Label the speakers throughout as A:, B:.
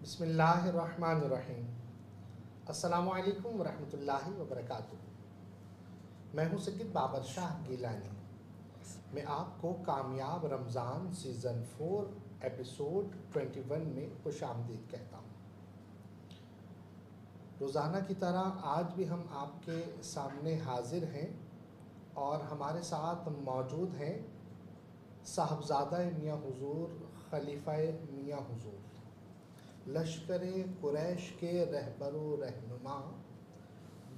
A: بسم اللہ الرحمن الرحیم۔ السلام علیکم ورحمۃ اللہ وبرکاتہ۔ میں ہوں سید بابر شاہ گیلانی۔ میں آپ کو کامیاب رمضان سیزن 4 ایپیسوڈ 21 میں خوش آمدید کہتا ہوں۔ روزانہ کی طرح آج بھی ہم آپ کے سامنے حاضر ہیں اور ہمارے ساتھ موجود ہیں صاحبزادہ میاں حضور خلیفہ میاں حضور، لشکر قریش کے رہبر و رہنما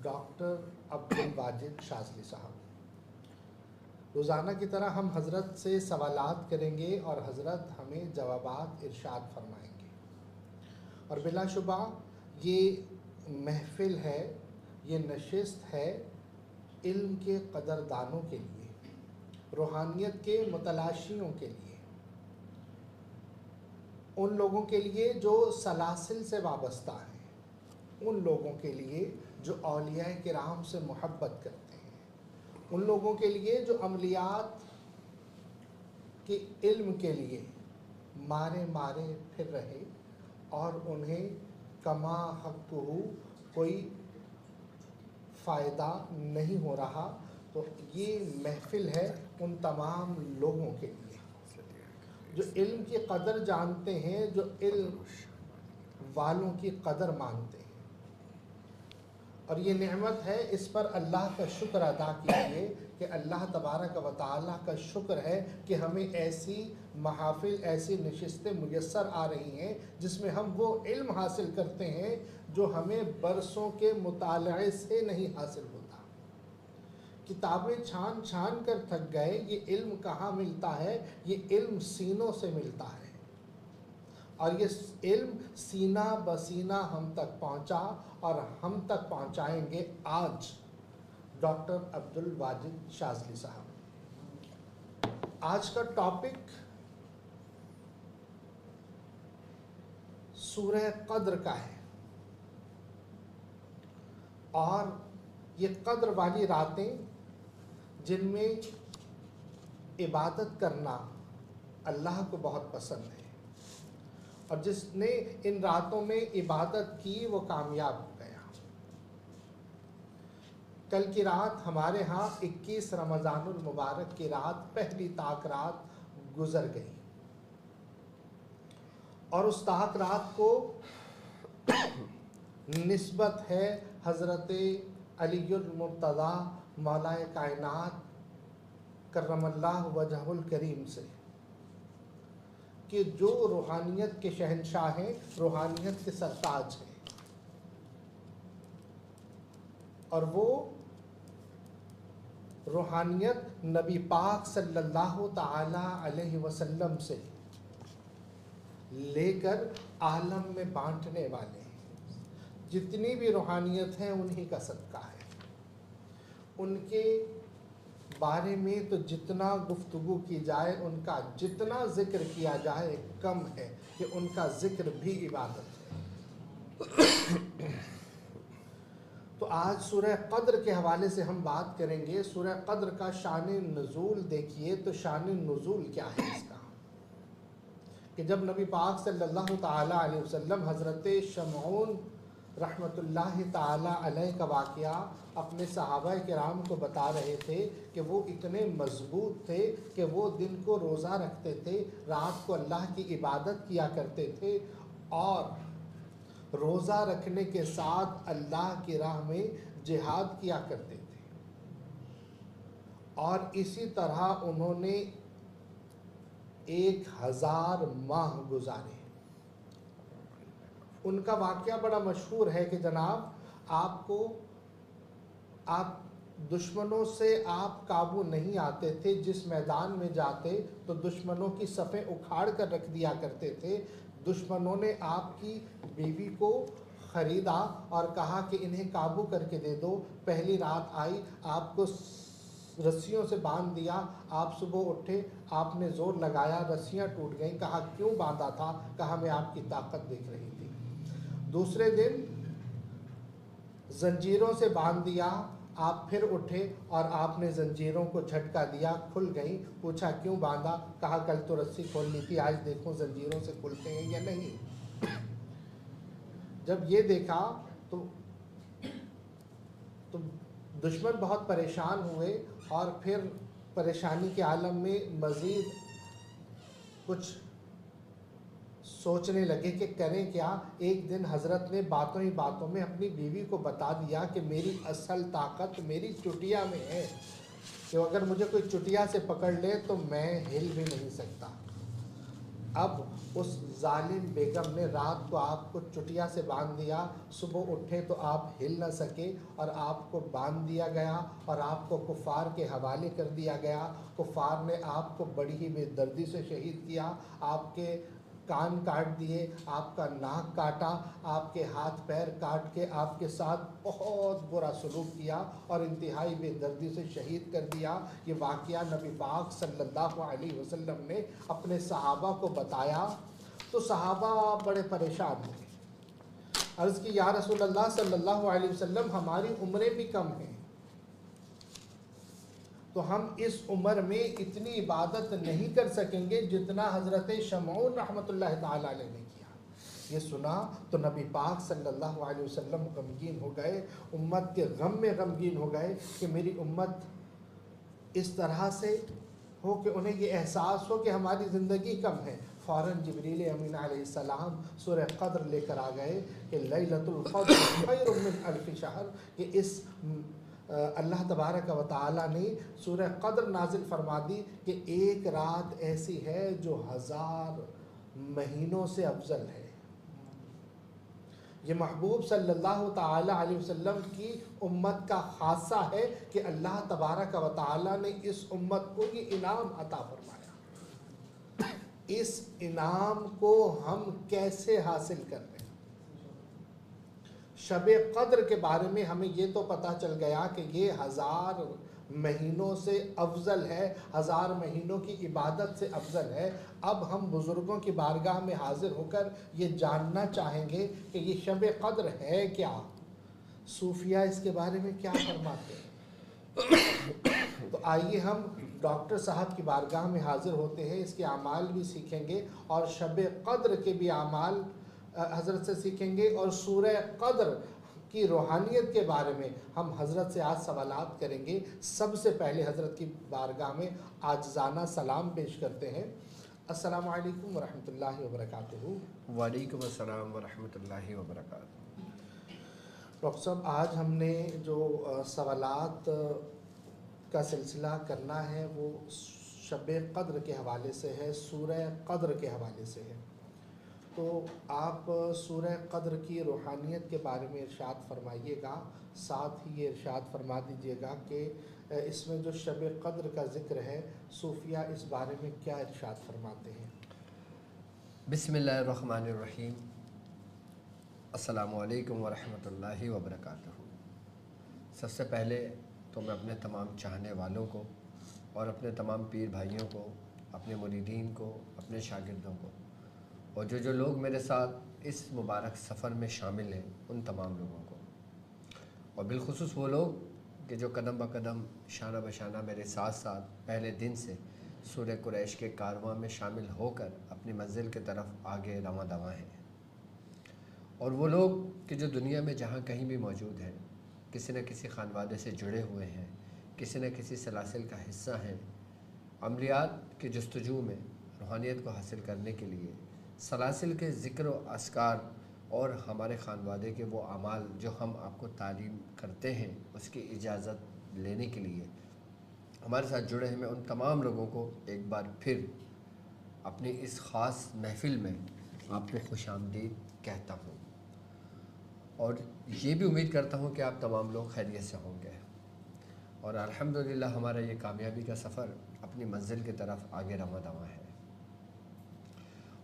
A: ڈاکٹر عبدالواجد شاذلی صاحب۔ روزانہ کی طرح ہم حضرت سے سوالات کریں گے اور حضرت ہمیں جوابات ارشاد فرمائیں گے، اور بلا شبہ یہ محفل ہے، یہ نشست ہے علم کے قدردانوں کے لیے، روحانیت کے متلاشیوں کے لیے، ان لوگوں کے لیے جو سلاسل سے وابستہ ہیں، ان لوگوں کے لیے جو اولیاء کرام سے محبت کرتے ہیں، ان لوگوں کے لیے جو عملیات کے علم کے لیے مارے پھر رہے اور انہیں کما حق ہو کوئی فائدہ نہیں ہو رہا۔ تو یہ محفل ہے ان تمام لوگوں کے لیے جو علم کی قدر جانتے ہیں، جو علم والوں کی قدر مانتے ہیں، اور یہ نعمت ہے، اس پر اللہ کا شکر ادا کیجیے کہ اللہ تبارک و تعالیٰ کا شکر ہے کہ ہمیں ایسی محافل، ایسی نشستیں میسر آ رہی ہیں جس میں ہم وہ علم حاصل کرتے ہیں جو ہمیں برسوں کے مطالعے سے نہیں حاصل ہوتا۔ کتابیں چھان کر تھک گئے، یہ علم کہاں ملتا ہے؟ یہ علم سینوں سے ملتا ہے، اور یہ علم سینہ بسینہ ہم تک پہنچا اور ہم تک پہنچائیں گے آج ڈاکٹر عبدالواجد شاذلی صاحب۔ آج کا ٹاپک سورہ قدر کا ہے، اور یہ قدر والی راتیں جن میں عبادت کرنا اللہ کو بہت پسند ہے، اور جس نے ان راتوں میں عبادت کی وہ کامیاب ہو گیا۔ کل کی رات ہمارے ہاں 21 رمضان المبارک کی رات، پہلی طاق رات گزر گئی، اور اس طاق رات کو نسبت ہے حضرت علی المرتضی مولائے کائنات کرم اللہ وجہ الکریم سے، کہ جو روحانیت کے شہنشاہ ہیں، روحانیت کے سرتاج ہیں، اور وہ روحانیت نبی پاک صلی اللہ تعالی علیہ وسلم سے لے کر عالم میں بانٹنے والے ہیں۔ جتنی بھی روحانیت ہے انہی کا صدقہ ہے۔ ان کے بارے میں تو جتنا گفتگو کی جائے، ان کا جتنا ذکر کیا جائے کم ہے، کہ ان کا ذکر بھی عبادت ہے۔ تو آج سورہ قدر کے حوالے سے ہم بات کریں گے۔ سورہ قدر کا شان نزول دیکھیے تو شان نزول کیا ہے اس کا، کہ جب نبی پاک صلی اللہ تعالی علیہ وسلم حضرت شمعون رحمۃ اللہ تعالی علیہ کا واقعہ اپنے صحابہ کرام کو بتا رہے تھے کہ وہ اتنے مضبوط تھے کہ وہ دن کو روزہ رکھتے تھے، رات کو اللہ کی عبادت کیا کرتے تھے، اور روزہ رکھنے کے ساتھ اللہ کی راہ میں جہاد کیا کرتے تھے، اور اسی طرح انہوں نے 1000 ماہ گزارے۔ ان کا واقعہ بڑا مشہور ہے کہ جناب آپ دشمنوں سے آپ قابو نہیں آتے تھے، جس میدان میں جاتے تو دشمنوں کی صفیں اکھاڑ کر رکھ دیا کرتے تھے۔ دشمنوں نے آپ کی بیوی کو خریدا اور کہا کہ انہیں قابو کر کے دے دو۔ پہلی رات آئی، آپ کو رسیوں سے باندھ دیا، آپ صبح اٹھے، آپ نے زور لگایا، رسیاں ٹوٹ گئیں، کہا کیوں باندھا تھا؟ کہا میں آپ کی طاقت دیکھ رہی تھی۔ دوسرے دن زنجیروں سے باندھ دیا، آپ پھر اٹھے اور آپ نے زنجیروں کو جھٹکا دیا، کھل گئیں، پوچھا کیوں باندھا؟ کہا کل تو رسی کھولنی تھی، آج دیکھوں زنجیروں سے کھلتے ہیں یا نہیں۔ جب یہ دیکھا تو دشمن بہت پریشان ہوئے اور پھر پریشانی کے عالم میں مزید کچھ سوچنے لگے کہ کریں کیا. ایک دن حضرت نے باتوں ہی باتوں میں اپنی بیوی کو بتا دیا کہ میری اصل طاقت میری چٹیا میں ہے، کہ اگر مجھے کوئی چٹیا سے پکڑ لے تو میں ہل بھی نہیں سکتا. اب اس ظالم بیگم نے رات کو آپ کو چٹیا سے باندھ دیا، صبح اٹھے تو آپ ہل نہ سکے اور آپ کو باندھ دیا گیا اور آپ کو کفار کے حوالے کر دیا گیا. کفار نے آپ کو بڑی ہی بے دردی سے شہید کیا، آپ کے کان کاٹ دیے، آپ کا ناک کاٹا، آپ کے ہاتھ پیر کاٹ کے آپ کے ساتھ بہت برا سلوک کیا اور انتہائی بے دردی سے شہید کر دیا. یہ واقعہ نبی پاک صلی اللہ علیہ وسلم نے اپنے صحابہ کو بتایا تو صحابہ بڑے پریشان ہوئے. عرض کی یا رسول اللہ صلی اللہ علیہ وسلم ہماری عمریں بھی کم ہیں، تو ہم اس عمر میں اتنی عبادت نہیں کر سکیں گے جتنا حضرت شمعون رحمۃ اللہ تعالی علیہ نے کیا. یہ سنا تو نبی پاک صلی اللہ علیہ وسلم غمگین ہو گئے، امت کے غم میں غمگین ہو گئے کہ میری امت اس طرح سے ہو کہ انہیں یہ احساس ہو کہ ہماری زندگی کم ہے. فوراً جبریل امین علیہ السلام سورہ قدر لے کر آ گئے کہ لیلۃ القدر خیر من الف شہر، کہ اس اللہ تبارک و تعالی نے سورہ قدر نازل فرما دی کہ ایک رات ایسی ہے جو 1000 مہینوں سے افضل ہے. یہ محبوب صلی اللہ تعالی علیہ وسلم کی امت کا خاصہ ہے کہ اللہ تبارک و تعالی نے اس امت کو یہ انعام عطا فرمایا. اس انعام کو ہم کیسے حاصل کر رہے ہیں؟ شب قدر کے بارے میں ہمیں یہ تو پتہ چل گیا کہ یہ 1000 مہینوں سے افضل ہے، 1000 مہینوں کی عبادت سے افضل ہے. اب ہم بزرگوں کی بارگاہ میں حاضر ہو کر یہ جاننا چاہیں گے کہ یہ شب قدر ہے کیا، صوفیہ اس کے بارے میں کیا فرماتے ہیں. تو آئیے ہم ڈاکٹر صاحب کی بارگاہ میں حاضر ہوتے ہیں، اس کے اعمال بھی سیکھیں گے اور شب قدر کے بھی اعمال حضرت سے سیکھیں گے، اور سورہ قدر کی روحانیت کے بارے میں ہم حضرت سے آج سوالات کریں گے. سب سے پہلے حضرت کی بارگاہ میں عاجزانہ سلام پیش کرتے ہیں. السلام علیکم ورحمۃ اللہ وبرکاتہ.
B: وعلیکم السلام ورحمۃ اللہ وبرکاتہ.
A: ڈاکٹر صاحب آج ہم نے جو سوالات کا سلسلہ کرنا ہے وہ شب قدر کے حوالے سے ہے، سورہ قدر کے حوالے سے ہے. تو آپ سورہ قدر کی روحانیت کے بارے میں ارشاد فرمائیے گا، ساتھ ہی یہ ارشاد فرما دیجیے گا کہ اس میں جو شب قدر کا ذکر ہے صوفیہ اس بارے میں کیا ارشاد فرماتے ہیں؟
B: بسم اللہ الرحمن الرحیم. السلام علیکم ورحمۃ اللہ وبرکاتہ. سب سے پہلے تو میں اپنے تمام چاہنے والوں کو اور اپنے تمام پیر بھائیوں کو، اپنے مریدین کو، اپنے شاگردوں کو، اور جو لوگ میرے ساتھ اس مبارک سفر میں شامل ہیں ان تمام لوگوں کو، اور بالخصوص وہ لوگ کہ جو قدم بقدم شانہ بشانہ میرے ساتھ ساتھ پہلے دن سے سورہ قریش کے کارواں میں شامل ہو کر اپنی منزل کی طرف آگے رواں دواں ہیں، اور وہ لوگ کہ جو دنیا میں جہاں کہیں بھی موجود ہیں، کسی نہ کسی خانوادے سے جڑے ہوئے ہیں، کسی نہ کسی سلاسل کا حصہ ہیں، عملیات کی جستجو میں روحانیت کو حاصل کرنے کے لیے سلاسل کے ذکر و اذکار اور ہمارے خانوادے کے وہ اعمال جو ہم آپ کو تعلیم کرتے ہیں اس کی اجازت لینے کے لیے ہمارے ساتھ جڑے ہیں. میں ان تمام لوگوں کو ایک بار پھر اپنی اس خاص محفل میں آپ کو خوش آمدید کہتا ہوں، اور یہ بھی امید کرتا ہوں کہ آپ تمام لوگ خیریت سے ہوں گے، اور الحمدللہ ہمارا یہ کامیابی کا سفر اپنی منزل کی طرف آگے رواں دواں ہے.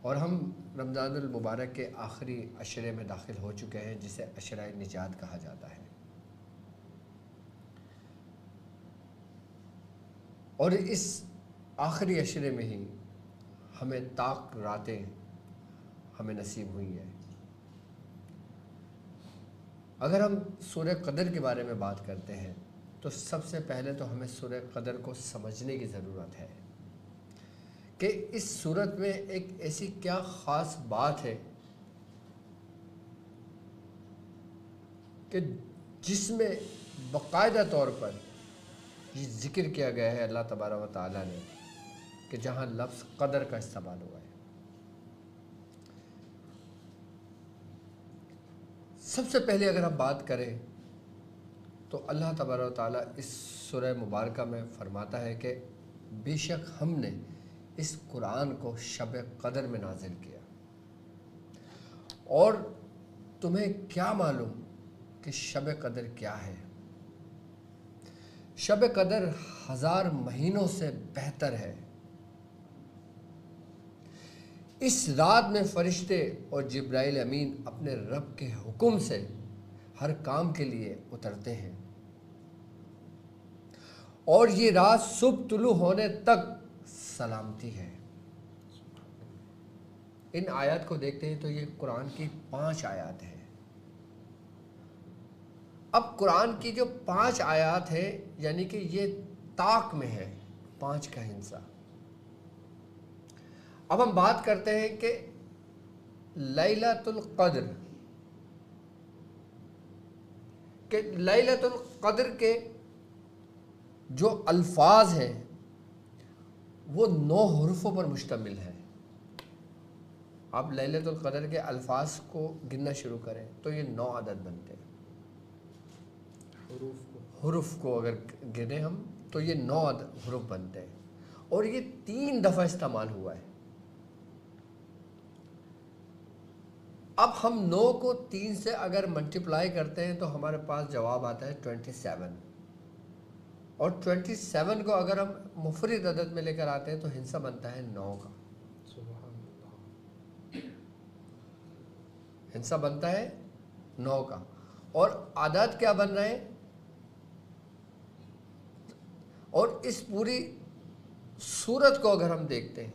B: اور ہم رمضان المبارک کے آخری عشرے میں داخل ہو چکے ہیں جسے عشرہ نجات کہا جاتا ہے، اور اس آخری عشرے میں ہی ہمیں طاق راتیں ہمیں نصیب ہوئی ہیں. اگر ہم سورہ قدر کے بارے میں بات کرتے ہیں تو سب سے پہلے تو ہمیں سورہ قدر کو سمجھنے کی ضرورت ہے کہ اس سورت میں ایک ایسی کیا خاص بات ہے کہ جس میں باقاعدہ طور پر یہ ذکر کیا گیا ہے اللہ تبارک و تعالیٰ نے کہ جہاں لفظ قدر کا استعمال ہوا ہے۔ سب سے پہلے اگر ہم بات کریں تو اللہ تبارک و تعالیٰ اس سورہ مبارکہ میں فرماتا ہے کہ بے شک ہم نے اس قرآن کو شب قدر میں نازل کیا، اور تمہیں کیا معلوم کہ شب قدر کیا ہے؟ شب قدر 1000 مہینوں سے بہتر ہے۔ اس رات میں فرشتے اور جبرائیل امین اپنے رب کے حکم سے ہر کام کے لیے اترتے ہیں، اور یہ رات صبح طلوع ہونے تک سلامتی ہے۔ ان آیات کو دیکھتے ہیں تو یہ قرآن کی 5 آیات ہیں۔ اب قرآن کی جو 5 آیات ہیں یعنی کہ یہ طاق میں ہے 5 کا حصہ۔ اب ہم بات کرتے ہیں کہ لیلۃ القدر، کہ لیلۃ القدر کے جو الفاظ ہیں وہ 9 حروفوں پر مشتمل ہے۔ آپ لیلۃ القدر کے الفاظ کو گننا شروع کریں تو یہ 9 عدد بنتے ہیں۔ حروف کو اگر گنے ہم تو یہ 9 حروف بنتے ہیں، اور یہ 3 دفعہ استعمال ہوا ہے۔ اب ہم 9 کو 3 سے اگر ملٹیپلائی کرتے ہیں تو ہمارے پاس جواب آتا ہے 27، اور 27 کو اگر ہم مفرد عدد میں لے کر آتے ہیں تو حصہ بنتا ہے 9 کا، حصہ بنتا ہے 9 کا۔ اور عدد کیا بن رہے ہیں؟ اور اس پوری سورت کو اگر ہم دیکھتے ہیں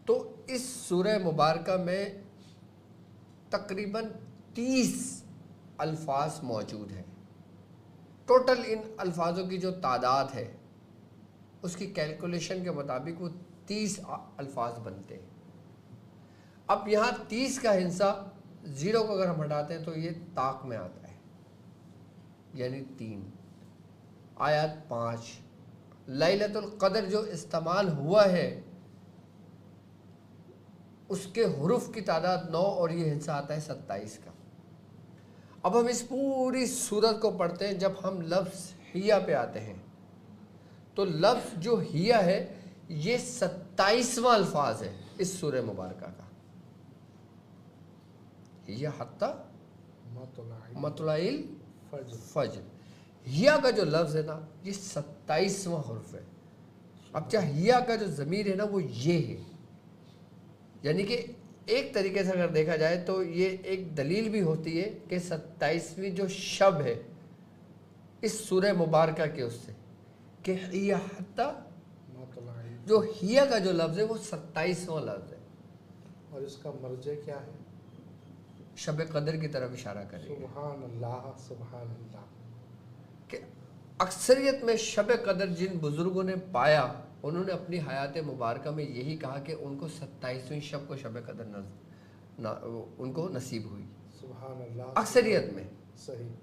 B: تو اس سورہ مبارکہ میں تقریباً 30 الفاظ موجود ہیں۔ ٹوٹل ان الفاظوں کی جو تعداد ہے اس کی کیلکولیشن کے مطابق وہ 30 الفاظ بنتے ہیں۔ اب یہاں 30 کا حصہ 0 کو اگر ہم ہٹاتے ہیں تو یہ طاق میں آتا ہے، یعنی 3 آیات 5۔ لیلۃ القدر جو استعمال ہوا ہے اس کے حروف کی تعداد 9 اور یہ حصہ آتا ہے 27 کا۔ اب ہم اس پوری سورت کو پڑھتے ہیں، جب ہم لفظ ہیا پہ آتے ہیں تو لفظ جو ہیا ہے یہ 27واں الفاظ ہے اس سورہ مبارکہ کا۔ ہیا حتی مطلع الفجر، ہیا کا جو لفظ ہے نا یہ 27واں حرف ہے۔ اب چاہے ہیا کا جو ضمیر ہے نا وہ یہ ہے، یعنی کہ ایک طریقے سے اگر دیکھا جائے تو یہ ایک دلیل بھی ہوتی ہے کہ 27ویں جو شب ہے اس سورہ مبارکہ کے اس سے کہ ہیا حتی، جو ہیا کا جو لفظ ہے وہ 27واں لفظ ہے،
A: اور اس کا مرجع کیا ہے؟
B: شب قدر کی طرف اشارہ کریں گے۔
A: سبحان اللہ سبحان اللہ،
B: کہ اکثریت میں شب قدر جن بزرگوں نے پایا انہوں نے اپنی حیات مبارکہ میں یہی کہا کہ ان کو 27ویں شب کو شب قدر ان کو نصیب ہوئی،
A: سبحان اللہ،
B: اکثریت میں۔
A: صحیح۔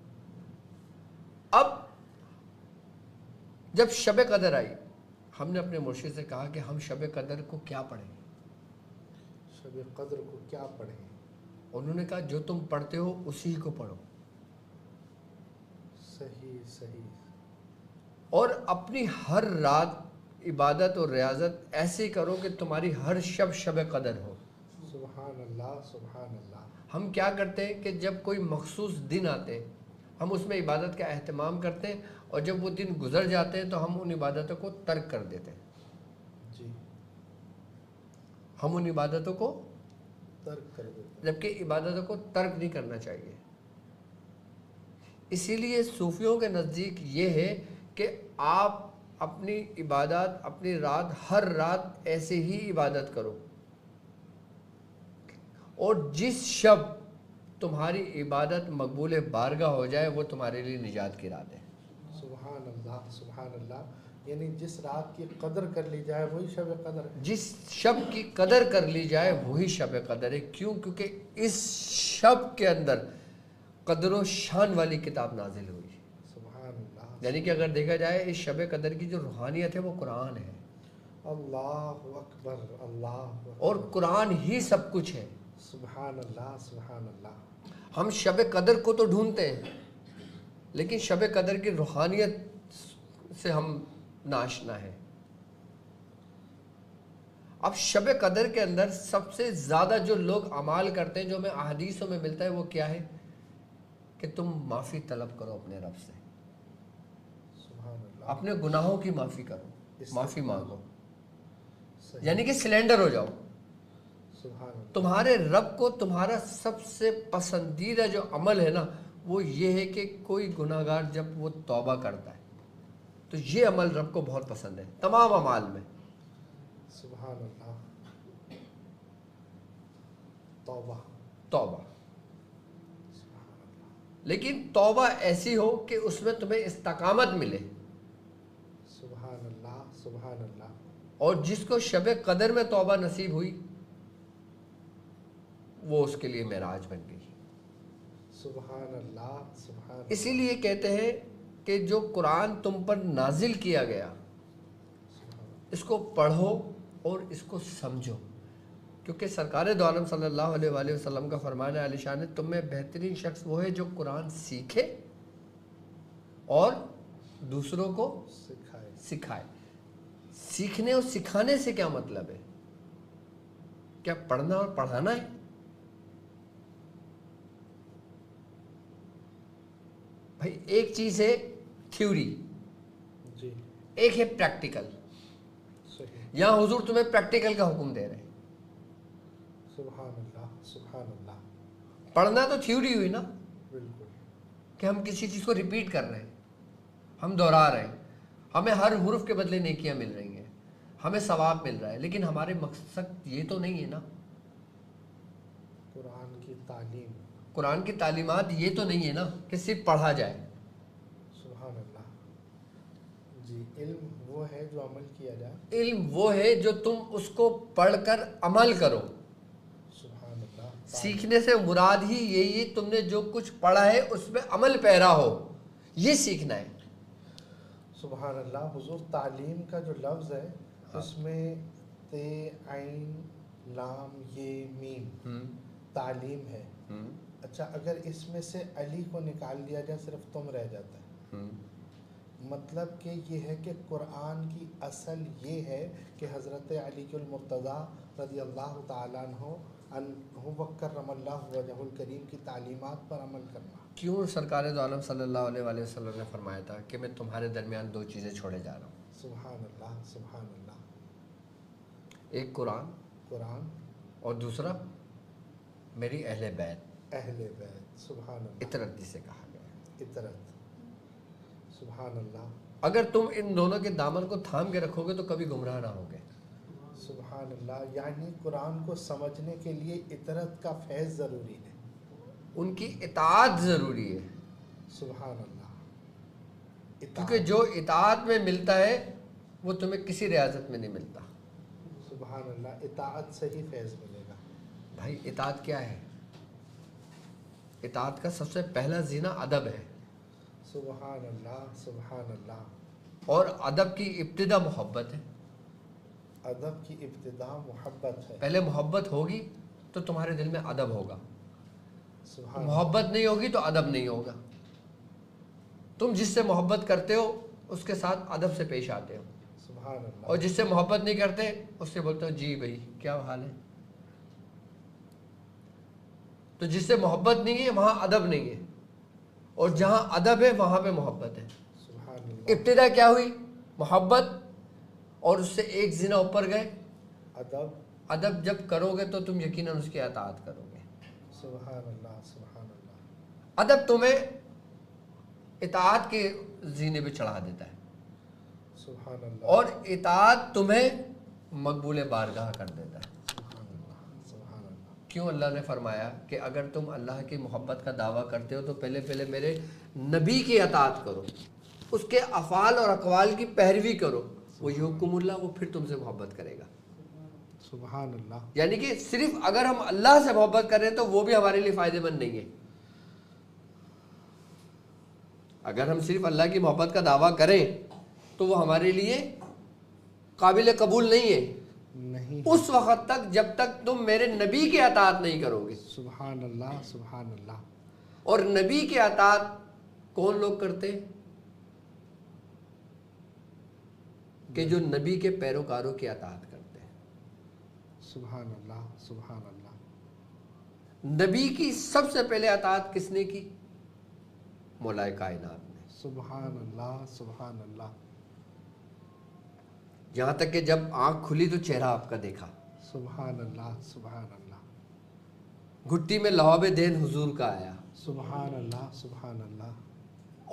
B: اب جب شب قدر آئی ہم نے اپنے مرشد سے کہا کہ ہم شب قدر کو کیا پڑھیں؟
A: شب قدر کو کیا پڑھیں؟
B: انہوں نے کہا جو تم پڑھتے ہو اسی کو پڑھو،
A: صحیح صحیح،
B: اور اپنی ہر رات عبادت اور ریاضت ایسے کرو کہ تمہاری ہر شب شب قدر ہو۔
A: سبحان اللہ سبحان اللہ۔
B: ہم کیا کرتے ہیں کہ جب کوئی مخصوص دن آتے ہیں ہم اس میں عبادت کا اہتمام کرتے ہیں، اور جب وہ دن گزر جاتے ہیں تو ہم ان عبادتوں کو ترک کر دیتے ہیں۔
A: جی،
B: ہم ان عبادتوں کو
A: ترک کر دیتے ہیں،
B: جبکہ عبادتوں کو ترک نہیں کرنا چاہیے۔ اسی لیے صوفیوں کے نزدیک یہ ہے کہ آپ اپنی عبادات اپنی رات ہر رات ایسے ہی عبادت کرو، اور جس شب تمہاری عبادت مقبول بارگاہ ہو جائے وہ تمہارے لیے نجات کی رات ہے۔
A: سبحان اللہ سبحان اللہ، یعنی جس رات کی قدر کر لی جائے وہی شب قدر ہے۔
B: جس شب کی قدر کر لی جائے وہی شب قدر ہے۔ کیوں؟ کیونکہ اس شب کے اندر قدر و شان والی کتاب نازل ہوئی.
A: سبحان اللہ.
B: یعنی کہ اگر دیکھا جائے اس شب قدر کی جو روحانیت ہے وہ قرآن ہے.
A: اللہ اکبر. اللہ اکبر.
B: اور قرآن ہی سب کچھ ہے.
A: سبحان اللہ. سبحان اللہ.
B: ہم شب قدر کو تو ڈھونڈتے ہیں لیکن شب قدر کی روحانیت سے ہم ناشنا ہیں. اب شب قدر کے اندر سب سے زیادہ جو لوگ اعمال کرتے ہیں جو ہمیں احادیثوں میں ملتا ہے وہ کیا ہے کہ تم معافی طلب کرو اپنے رب سے.
A: سبحان اللہ.
B: اپنے گناہوں کی معافی کرو, معافی مانگو.
A: صحیح.
B: یعنی کہ سلنڈر ہو جاؤ.
A: سبحان اللہ.
B: تمہارے رب کو تمہارا سب سے پسندیدہ جو عمل ہے نا وہ یہ ہے کہ کوئی گناہ گار جب وہ توبہ کرتا ہے تو یہ عمل رب کو بہت پسند ہے تمام اعمال میں.
A: سبحان اللہ. توبہ.
B: توبہ. لیکن توبہ ایسی ہو کہ اس میں تمہیں استقامت ملے.
A: سبحان اللہ. سبحان اللہ.
B: اور جس کو شب قدر میں توبہ نصیب ہوئی وہ اس کے لیے معراج بن گئی.
A: سبحان اللہ. سبحان اللہ.
B: اسی لیے کہتے ہیں کہ جو قرآن تم پر نازل کیا گیا اس کو پڑھو اور اس کو سمجھو, کیونکہ سرکار دو عالم صلی اللہ علیہ وآلہ وسلم کا فرمان ہے عالی شان ہے تم میں بہترین شخص وہ ہے جو قرآن سیکھے اور دوسروں کو سکھائے. سیکھنے اور سکھانے سے کیا مطلب ہے؟ کیا پڑھنا اور پڑھانا ہے؟ بھائی ایک چیز ہے تھیوری,
A: جی.
B: ایک ہے پریکٹیکل.
A: صحیح.
B: یہاں حضور تمہیں پریکٹیکل کا حکم دے رہے ہیں.
A: سبحان اللہ. سبحان اللہ.
B: پڑھنا تو تھیوری ہوئی نا
A: بالکل.
B: کہ ہم کسی چیز کو ریپیٹ کر رہے ہیں, ہم دہرا رہے ہیں, ہمیں ہر حرف کے بدلے نیکیاں مل رہی ہیں, ہمیں ثواب مل رہا ہے, لیکن ہمارے مقصد یہ تو نہیں ہے نا.
A: قرآن کی تعلیم,
B: قرآن کی تعلیمات یہ تو نہیں ہے نا کہ صرف پڑھا جائے.
A: سبحان اللہ. جی. علم وہ ہے جو عمل کیا جائے.
B: علم وہ ہے جو تم اس کو پڑھ کر عمل کرو.
A: سبحان اللہ.
B: سیکھنے سے مراد ہی یہی ہے تم نے جو کچھ پڑھا ہے اس میں عمل پیرا ہو, یہ سیکھنا ہے.
A: سبحان اللہ. حضور تعلیم کا جو لفظ ہے اس میں تے عین لام یہ میم تعلیم ہے. اچھا اگر اس میں سے علی کو نکال دیا جائے صرف تم رہ جاتا ہے. مطلب کہ یہ ہے کہ قرآن کی اصل یہ ہے کہ حضرت علی المرتضیٰ رضی اللہ تعالیٰ عنہ وکرم اللہ وجہ الکریم کی تعلیمات پر عمل کرنا.
B: کیوں سرکار دو عالم صلی اللہ علیہ وآلہ وسلم نے فرمایا تھا کہ میں تمہارے درمیان دو چیزیں چھوڑے جا رہا ہوں.
A: سبحان اللہ. سبحان اللہ.
B: ایک قرآن
A: قرآن
B: اور دوسرا میری اہل بیت.
A: اہل بیت. سبحان اللہ.
B: اطرت جسے کہا گیا.
A: اطرت. سبحان اللہ.
B: اگر تم ان دونوں کے دامن کو تھام کے رکھو گے تو کبھی گمراہ نہ ہوگے.
A: سبحان اللہ. یعنی قرآن کو سمجھنے کے لیے اطرت کا فیض ضروری ہے,
B: ان کی اطاعت ضروری ہے.
A: سبحان اللہ.
B: کیونکہ جو اطاعت میں ملتا ہے وہ تمہیں کسی ریاضت میں نہیں ملتا.
A: سبحان اللہ. اطاعت سے ہی فیض ملے گا.
B: بھائی اطاعت کیا ہے؟ اطاعت کا سب سے پہلا زینہ ادب ہے.
A: سبحان اللہ. سبحان اللہ.
B: اور ادب کی ابتدا محبت ہے.
A: ادب کی ابتدا محبت ہے.
B: پہلے محبت ہوگی تو تمہارے دل میں ادب ہوگا.
A: سبحان
B: محبت نہیں ہوگی تو ادب نہیں ہوگا. تم جس سے محبت کرتے ہو اس کے ساتھ ادب سے پیش آتے ہو,
A: سبحان اللہ.
B: اور جس سے محبت نہیں کرتے اس سے بولتے ہو جی بھائی کیا حال ہے. تو جس سے محبت نہیں ہے وہاں ادب نہیں ہے, اور جہاں ادب ہے وہاں پہ محبت ہے.
A: سبحان اللہ.
B: ابتدا کیا ہوئی؟ محبت, اور اس سے ایک زینہ اوپر گئے
A: ادب.
B: ادب. جب کرو گے تو تم یقیناً اس کی اطاعت کرو گے.
A: سبحان اللہ. سبحان اللہ.
B: ادب تمہیں اطاعت کے زینے پہ چڑھا دیتا ہے,
A: سبحان اللہ.
B: اور اطاعت تمہیں مقبول بارگاہ کر دیتا ہے.
A: سبحان اللہ. سبحان اللہ.
B: کیوں اللہ نے فرمایا کہ اگر تم اللہ کی محبت کا دعویٰ کرتے ہو تو پہلے میرے نبی کی اطاعت کرو, اس کے افعال اور اقوال کی پیروی کرو, وہ یحکم اللہ, وہ پھر تم سے محبت کرے گا.
A: سبحان اللہ.
B: یعنی کہ صرف اگر ہم اللہ سے محبت کر رہے ہیں تو وہ بھی ہمارے لیے فائدہ مند نہیں ہے. اگر ہم صرف اللہ کی محبت کا دعویٰ کریں تو وہ ہمارے لیے قابل قبول نہیں ہے
A: نہیں،
B: اس وقت تک جب تک تم میرے نبی کے اطاعت نہیں کرو گے.
A: سبحان اللہ، سبحان اللہ.
B: اور نبی کے اطاعت کون لوگ کرتے ہیں؟ کہ جو نبی کے پیروکاروں کی اطاعت کرتے ہیں.
A: سبحان اللہ، سبحان اللہ.
B: نبی کی سب سے پہلے اطاعت کس نے کی؟ مولا کائنات نے.
A: سبحان اللہ، سبحان اللہ.
B: یہاں تک کہ جب آنکھ کھلی تو چہرہ آپ کا دیکھا.
A: سبحان اللہ، سبحان اللہ.
B: گھٹی میں لعاب دین حضور کا آیا
A: سبحان اللہ، سبحان اللہ.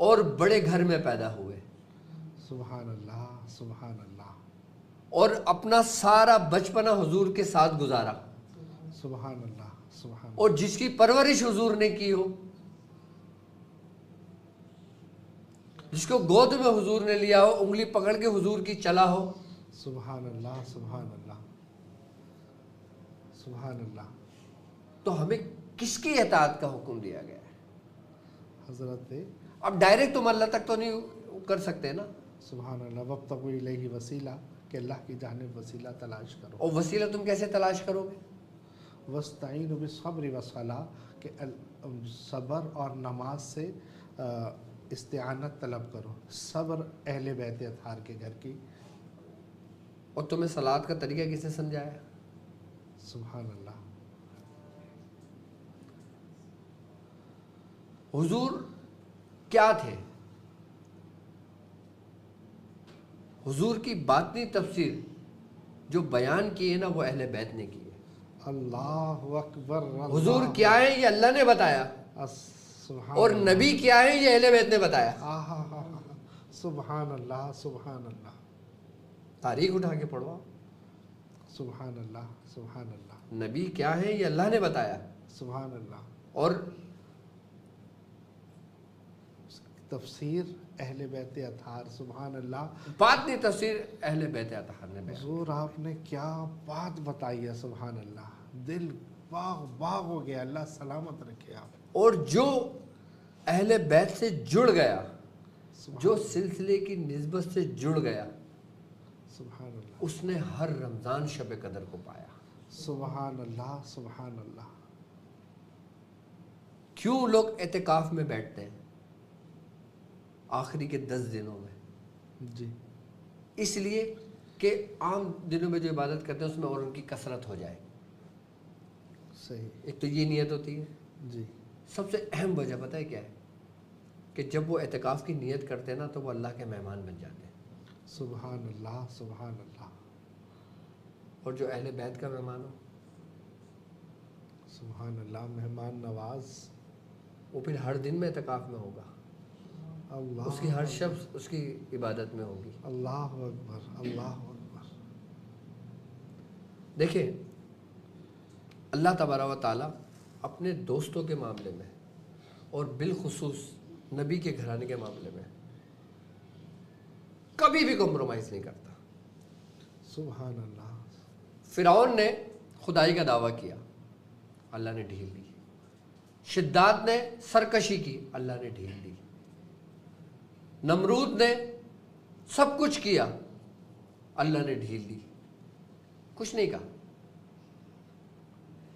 B: اور بڑے گھر میں پیدا ہوئے
A: سبحان اللہ، سبحان اللہ.
B: اور اپنا سارا بچپنا حضور کے ساتھ گزارا.
A: سبحان اللہ، سبحان اللہ.
B: اور جس کی پرورش حضور نے کی ہو، جس کو گود میں حضور نے لیا ہو، انگلی پکڑ کے حضور کی چلا ہو.
A: سبحان اللہ، سبحان اللہ. سبحان اللہ.
B: تو ہمیں کس کی اطاعت کا حکم دیا گیا ہے؟
A: حضرت
B: اب ڈائریکٹ تم اللہ تک تو نہیں کر سکتے نا.
A: سبحان اللہ. وابتغوا الیہ وسیلہ، کہ اللہ کی جانب وسیلہ تلاش کرو.
B: اور وسیلہ تم کیسے تلاش کرو گے؟
A: وَاسْتَعِينُوا بِالصَّبْرِ وَالصَّلَاةِ، کہ صبر اور نماز سے استعانت طلب کرو. صبر اہل بیت اطہار کے گھر کی.
B: اور تمہیں صلات کا طریقہ کس نے سمجھایا؟
A: سبحان اللہ.
B: حضور کیا تھے؟ حضور کی باطنی تفسیر جو بیان کی ہے نا، وہ اہل بیت نے کی ہے.
A: اللہ اکبر.
B: حضور کیا ہے یہ اللہ نے بتایا،
A: سبحان
B: اور
A: اللہ.
B: نبی کیا ہے یہ اہل بیت نے بتایا.
A: سبحان اللہ، سبحان اللہ.
B: تاریخ اٹھا کے پڑھو.
A: سبحان اللہ، سبحان اللہ.
B: نبی کیا ہے یہ اللہ نے بتایا،
A: سبحان اللہ.
B: اور
A: تفسیر اہل بیت اطہار. سبحان اللہ.
B: باطنی تفسیر اہل بیت اطہار نے بیان.
A: حضور آپ نے کیا بات بتائی ہے. سبحان اللہ. دل باغ باغ ہو گیا. اللہ سلامت رکھے آپ.
B: اور جو اہل بیت سے جڑ گیا،
A: سبحان
B: جو سلسلے کی نسبت سے جڑ گیا،
A: سبحان اللہ.
B: اس نے ہر رمضان شب قدر کو پایا.
A: سبحان اللہ، سبحان اللہ.
B: کیوں لوگ اعتکاف میں بیٹھتے ہیں آخری کے 10 دنوں میں؟
A: جی.
B: اس لیے کہ عام دنوں میں جو عبادت کرتے ہیں اس میں اور ان کی کثرت ہو جائے.
A: صحیح.
B: ایک تو یہ نیت ہوتی ہے.
A: جی.
B: سب سے اہم وجہ پتہ ہے کیا ہے؟ کہ جب وہ اعتکاف کی نیت کرتے ہیں نا تو وہ اللہ کے مہمان بن جاتے ہیں.
A: سبحان اللہ، سبحان اللہ.
B: اور جو اہل بیت کا مہمان ہو،
A: سبحان اللہ. مہمان نواز.
B: وہ پھر ہر دن میں اعتکاف میں ہوگا.
A: اللہ.
B: اس کی ہر شب اس کی عبادت میں ہوگی.
A: اللہ اکبر، اللہ اکبر.
B: دیکھیں، اللہ تبارک و تعالیٰ اپنے دوستوں کے معاملے میں اور بالخصوص نبی کے گھرانے کے معاملے میں کبھی بھی کمپرومائز نہیں کرتا.
A: سبحان اللہ.
B: فرعون نے خدائی کا دعویٰ کیا، اللہ نے ڈھیل دی. شداد نے سرکشی کی، اللہ نے ڈھیل دی. نمرود نے سب کچھ کیا، اللہ نے ڈھیل دی، کچھ نہیں کہا.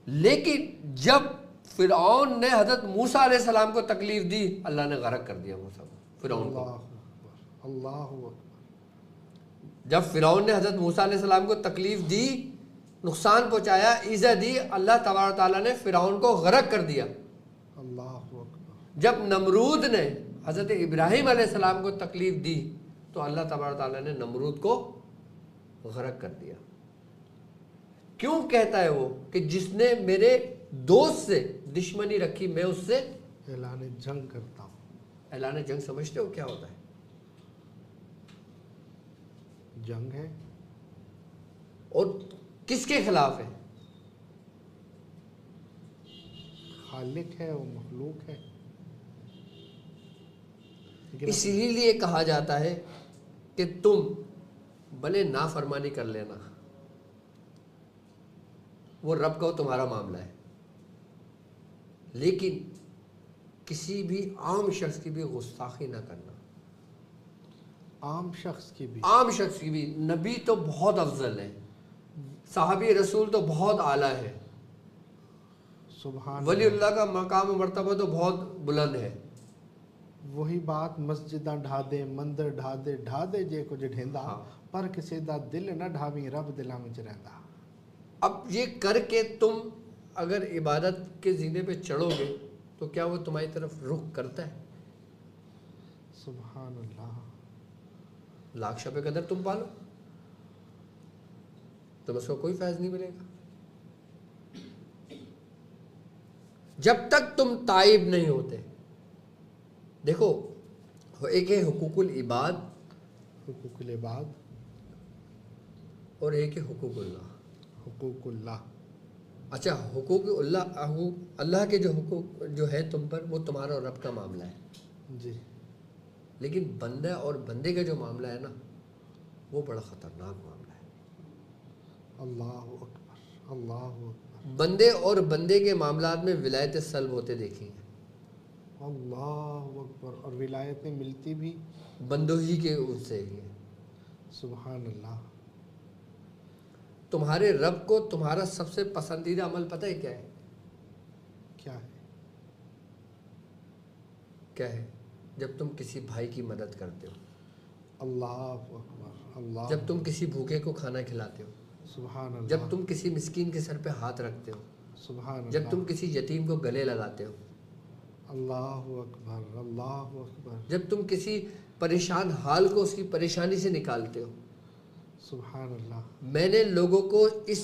B: لیکن جب فرعون نے حضرت موسیٰ علیہ السلام کو تکلیف دی، اللہ نے غرق کر دیا موسیٰ کو، فرعون کو.
A: اللہ اکبر، اللہ اکبر.
B: جب فرعون نے حضرت موسیٰ علیہ السلام کو تکلیف دی، نقصان پہنچایا، ایذا دی، اللہ تبارک تعالیٰ نے فرعون کو غرق کر دیا.
A: اللہ اکبر.
B: جب نمرود نے حضرت ابراہیم علیہ السلام کو تکلیف دی تو اللہ تبارک تعالیٰ نے نمرود کو غرق کر دیا. کیوں کہتا ہے وہ کہ جس نے میرے دوست سے دشمنی رکھی میں اس سے
A: اعلان جنگ کرتا ہوں.
B: اعلان جنگ سمجھتے ہو کیا ہوتا ہے؟
A: جنگ ہے.
B: اور کس کے خلاف ہے؟
A: خالق ہے، وہ مخلوق ہے.
B: اسی لیے کہا جاتا ہے کہ تم بھلے نافرمانی کر لینا، وہ رب کا تمہارا معاملہ ہے، لیکن کسی بھی عام شخص کی بھی گستاخی نہ کرنا.
A: عام شخص کی بھی,
B: عام شخص کی بھی. نبی تو بہت افضل ہے, صحابی رسول تو بہت اعلیٰ ہے,
A: سبحان
B: ولی اللہ کا مقام و مرتبہ تو بہت بلند ہے.
A: وہی بات مسجداں ڈھا دے, مندر ڈھا دے جے کچھ ڈھیندا,
B: ہاں.
A: پر کسی دا دل نہ ڈھاویں, رب دلاں وچ رہندا.
B: اب یہ کر کے تم اگر عبادت کے زینے پہ چڑھو گے تو کیا وہ تمہاری طرف رخ کرتا ہے؟
A: سبحان اللہ.
B: لاکھ شب قدر تم پالو تو اس کو کوئی فیض نہیں ملے گا. جب تک تم تائب نہیں ہوتے. دیکھو ایک ہے حقوق العباد,
A: حقوق العباد,
B: اور ایک ہے حقوق اللہ.
A: حقوق اللہ.
B: اچھا, حقوق اللہ, اللہ کے جو حقوق جو ہے تم پر وہ تمہارا اور رب کا معاملہ ہے.
A: جی.
B: لیکن بندہ اور بندے کا جو معاملہ ہے نا وہ بڑا خطرناک معاملہ ہے.
A: اللہ اکبر, اللہ اکبر.
B: بندے اور بندے کے معاملات میں ولایت سلب ہوتے دیکھیں گے.
A: اللہ اکبر. اور ولایتیں ملتی بھی
B: بندوں ہی کے اس سے ہی ہے.
A: سبحان اللہ.
B: تمہارے رب کو تمہارا سب سے پسندیدہ عمل پتہ ہے کیا ہے؟
A: کیا ہے؟
B: کیا ہے؟ جب تم کسی بھائی کی مدد کرتے ہو,
A: اللہ اکبر. اللہ.
B: جب تم کسی بھوکے کو کھانا کھلاتے ہو,
A: سبحان اللہ.
B: جب تم کسی مسکین کے سر پہ ہاتھ رکھتے ہو,
A: سبحان اللہ.
B: جب تم کسی یتیم کو گلے لگاتے ہو,
A: اللہ اکبر, اللہ اکبر.
B: جب تم کسی پریشان حال کو اس کی پریشانی سے نکالتے ہو.
A: سبحان اللہ.
B: میں نے لوگوں کو اس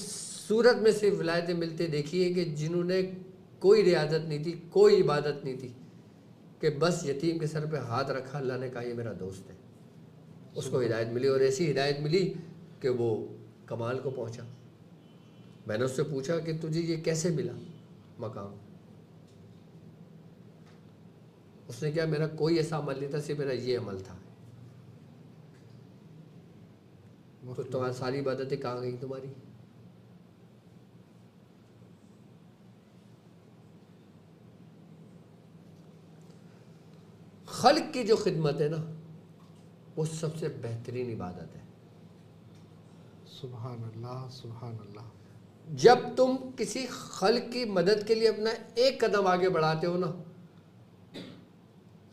B: صورت میں سے ولایتیں ملتے دیکھی ہے کہ جنہوں نے کوئی ریاضت نہیں تھی, کوئی عبادت نہیں تھی, کہ بس یتیم کے سر پہ ہاتھ رکھا, اللہ نے کہا یہ میرا دوست ہے, اس کو ہدایت ملی, اور ایسی ہدایت ملی کہ وہ کمال کو پہنچا. میں نے اس سے پوچھا کہ تجھے یہ کیسے ملا مقام؟ اس نے کہا میرا کوئی ایسا عمل نہیں تھا, صرف میرا یہ عمل تھا. تو تمہاری ساری عبادتیں کہاں گئی تمہاری؟ خلق کی جو خدمت ہے نا وہ سب سے بہترین عبادت ہے.
A: سبحان اللہ, سبحان اللہ.
B: جب تم کسی خلق کی مدد کے لیے اپنا ایک قدم آگے بڑھاتے ہو نا,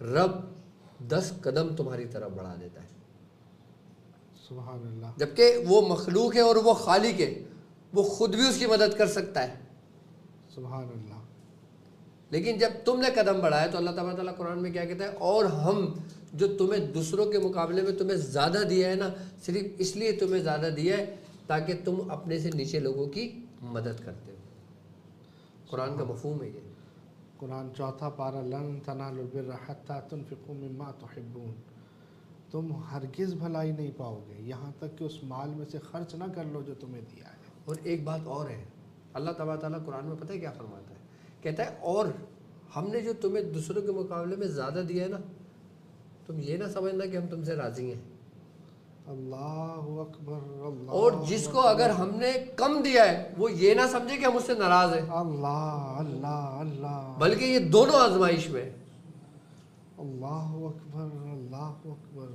B: رب 10 قدم تمہاری طرف بڑھا دیتا ہے.
A: سبحان اللہ.
B: جبکہ وہ مخلوق ہے اور وہ خالق ہے, وہ خود بھی اس کی مدد کر سکتا ہے.
A: سبحان اللہ.
B: لیکن جب تم نے قدم بڑھایا تو اللہ تبارک تعالیٰ قرآن میں کیا کہتا ہے, اور ہم جو تمہیں دوسروں کے مقابلے میں تمہیں زیادہ دیا ہے نا, صرف اس لیے تمہیں زیادہ دیا ہے تاکہ تم اپنے سے نیچے لوگوں کی مدد کرتے ہو. قرآن کا مفہوم ہے یہ.
A: قرآن 4 پارہ, لن تنالوا البر حتی تنفقوا مما تحبون. تم ہرگز بھلائی نہیں پاؤ گے یہاں تک کہ اس مال میں سے خرچ نہ کر لو جو تمہیں دیا ہے.
B: اور ایک بات اور ہے, اللہ تبارک تعالیٰ قرآن میں پتہ ہے کیا فرماتا ہے؟ کہتا ہے اور ہم نے جو تمہیں دوسروں کے مقابلے میں زیادہ دیا ہے نا, تم یہ نہ سمجھنا کہ ہم تم سے راضی ہیں.
A: اللہ اکبر. اللہ.
B: اور جس کو اگر ہم نے کم دیا ہے وہ یہ نہ سمجھے کہ ہم اس سے ناراض ہیں.
A: اللہ اللہ اللہ.
B: بلکہ یہ دونوں آزمائش میں.
A: اللہ اکبر, اللہ اکبر.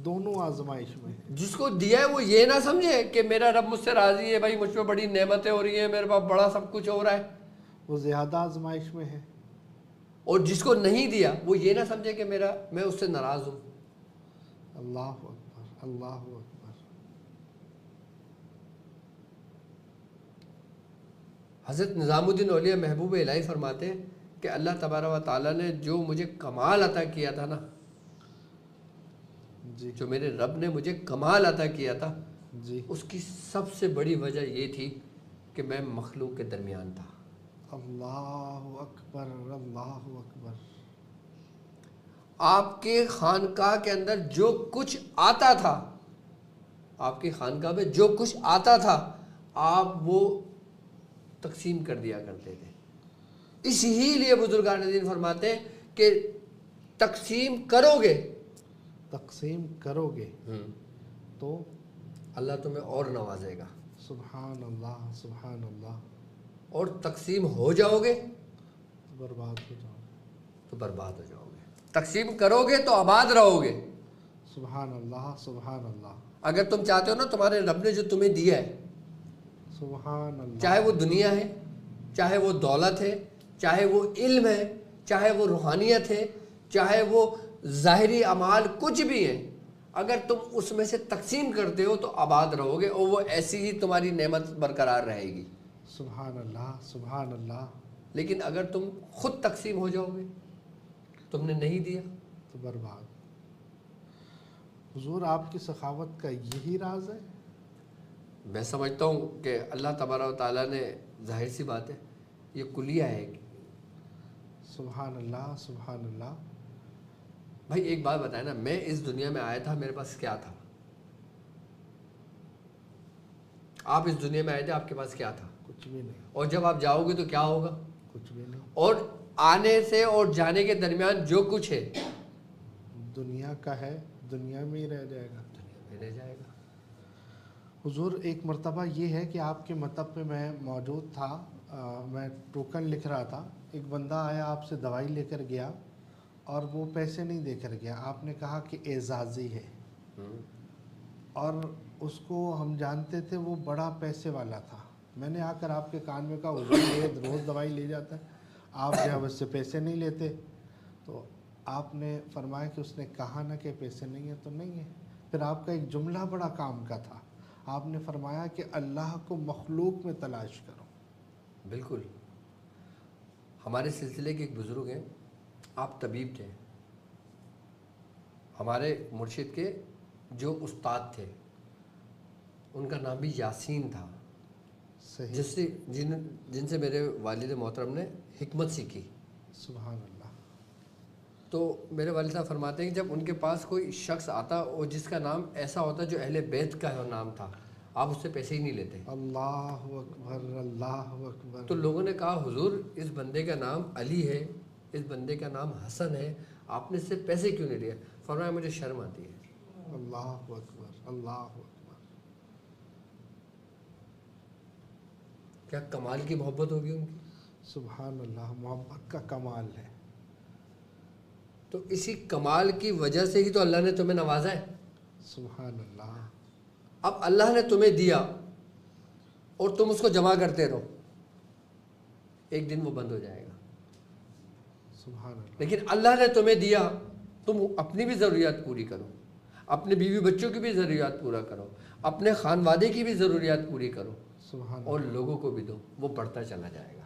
A: دونوں آزمائش میں.
B: جس کو دیا ہے وہ یہ نہ سمجھے کہ میرا رب مجھ سے راضی ہے, بھائی مجھ پہ بڑی نعمتیں ہو رہی ہیں, میرے پاس بڑا سب کچھ ہو رہا ہے,
A: وہ زیادہ آزمائش میں ہے.
B: اور جس کو نہیں دیا وہ یہ نہ سمجھے کہ میں اس سے ناراض ہوں.
A: اللہ اکبر, اللہ اکبر.
B: حضرت نظام الدین اولیاء محبوب الہی فرماتے ہیں کہ اللہ تبارک و تعالیٰ نے جو مجھے کمال عطا کیا تھا نا,
A: جی.
B: جو میرے رب نے مجھے کمال عطا کیا تھا,
A: جی.
B: اس کی سب سے بڑی وجہ یہ تھی کہ میں مخلوق کے درمیان تھا.
A: اللہ اکبر, اللہ اکبر.
B: آپ کے خانقاہ کے اندر جو کچھ آتا تھا, آپ کی خانقاہ میں جو کچھ آتا تھا, آپ وہ تقسیم کر دیا کرتے تھے. اسی لیے بزرگان دین فرماتے ہیں کہ تقسیم کرو گے,
A: تقسیم کرو گے تو
B: اللہ تمہیں اور نوازے گا.
A: سبحان اللہ, سبحان اللہ.
B: اور تقسیم ہو جاؤ گے
A: برباد ہو جاؤ.
B: تو برباد ہو جاؤ گے، تقسیم کرو گے تو آباد رہو گے۔
A: سبحان اللہ، سبحان اللہ،
B: اگر تم چاہتے ہو نا تمہارے رب نے جو تمہیں دیا ہے،
A: سبحان اللہ،
B: چاہے وہ دنیا ہے، چاہے وہ دولت ہے، چاہے وہ علم ہے، چاہے وہ روحانیت ہے، چاہے وہ ظاہری اعمال کچھ بھی ہیں، اگر تم اس میں سے تقسیم کرتے ہو تو آباد رہو گے، اور وہ ایسی ہی تمہاری نعمت برقرار رہے گی۔
A: سبحان اللہ، سبحان اللہ۔
B: لیکن اگر تم خود تقسیم ہو جاؤ گے، تم نے نہیں دیا،
A: تو برباد۔ حضور آپ کی سخاوت کا یہی راز ہے؟
B: میں سمجھتا ہوں کہ اللہ تبارک و تعالیٰ نے، ظاہر سی بات ہے یہ کلیہ ہے۔
A: سبحان اللہ، سبحان اللہ۔
B: بھائی ایک بات بتائیں نا، میں اس دنیا میں آیا تھا، میرے پاس کیا تھا؟ آپ اس دنیا میں آئے تھے، آپ کے پاس کیا تھا؟
A: کچھ بھی نہیں۔
B: اور جب آپ جاؤ گے تو کیا ہوگا؟
A: کچھ بھی نہیں۔
B: اور آنے سے اور جانے کے درمیان جو کچھ ہے
A: دنیا کا ہے، دنیا میں ہی رہ جائے گا،
B: دنیا میں رہ جائے گا۔
A: حضور ایک مرتبہ یہ ہے کہ آپ کے مطب پہ میں موجود تھا، میں ٹوکن لکھ رہا تھا، ایک بندہ آیا آپ سے دوائی لے کر گیا اور وہ پیسے نہیں دے کر گیا، آپ نے کہا کہ اعزازی ہے، اور اس کو ہم جانتے تھے وہ بڑا پیسے والا تھا۔ میں نے آ کر آپ کے کان میں کہا حضور یہ روز دوائی لے جاتا ہے، آپ جو ہے اس سے پیسے نہیں لیتے، تو آپ نے فرمایا کہ اس نے کہا نا کہ پیسے نہیں ہیں تو نہیں ہیں۔ پھر آپ کا ایک جملہ بڑا کام کا تھا، آپ نے فرمایا کہ اللہ کو مخلوق میں تلاش کرو۔
B: بالکل، ہمارے سلسلے کے ایک بزرگ ہیں، آپ طبیب تھے، ہمارے مرشد کے جو استاد تھے ان کا نام بھی یاسین تھا،
A: صحیح،
B: جن سے میرے والد محترم نے حکمت سیکھی۔
A: سبحان اللہ۔
B: تو میرے والد صاحب فرماتے ہیں کہ جب ان کے پاس کوئی شخص آتا اور جس کا نام ایسا ہوتا جو اہل بیت کا نام تھا، آپ اس سے پیسے ہی نہیں لیتے۔
A: اللہ اکبر، اللہ اکبر۔
B: تو لوگوں نے کہا حضور اس بندے کا نام علی ہے، اس بندے کا نام حسن ہے، آپ نے اس سے پیسے کیوں نہیں لیے؟ فرمایا مجھے شرم آتی ہے۔
A: اللہ اکبر، اللہ اکبر۔
B: کیا کمال کی محبت ہوگی ان کی؟
A: سبحان اللہ، محبت کا کمال ہے۔
B: تو اسی کمال کی وجہ سے ہی تو اللہ نے تمہیں نوازا ہے۔
A: سبحان اللہ۔
B: اب اللہ نے تمہیں دیا اور تم اس کو جمع کرتے رہو، ایک دن وہ بند ہو جائے گا۔
A: سبحان اللہ۔
B: لیکن اللہ نے تمہیں دیا، تم اپنی بھی ضروریات پوری کرو، اپنے بیوی بچوں کی بھی ضروریات پورا کرو، اپنے خانوادے کی بھی ضروریات پوری کرو،
A: سبحان
B: اور لوگوں کو بھی دو، وہ بڑھتا چلا جائے گا۔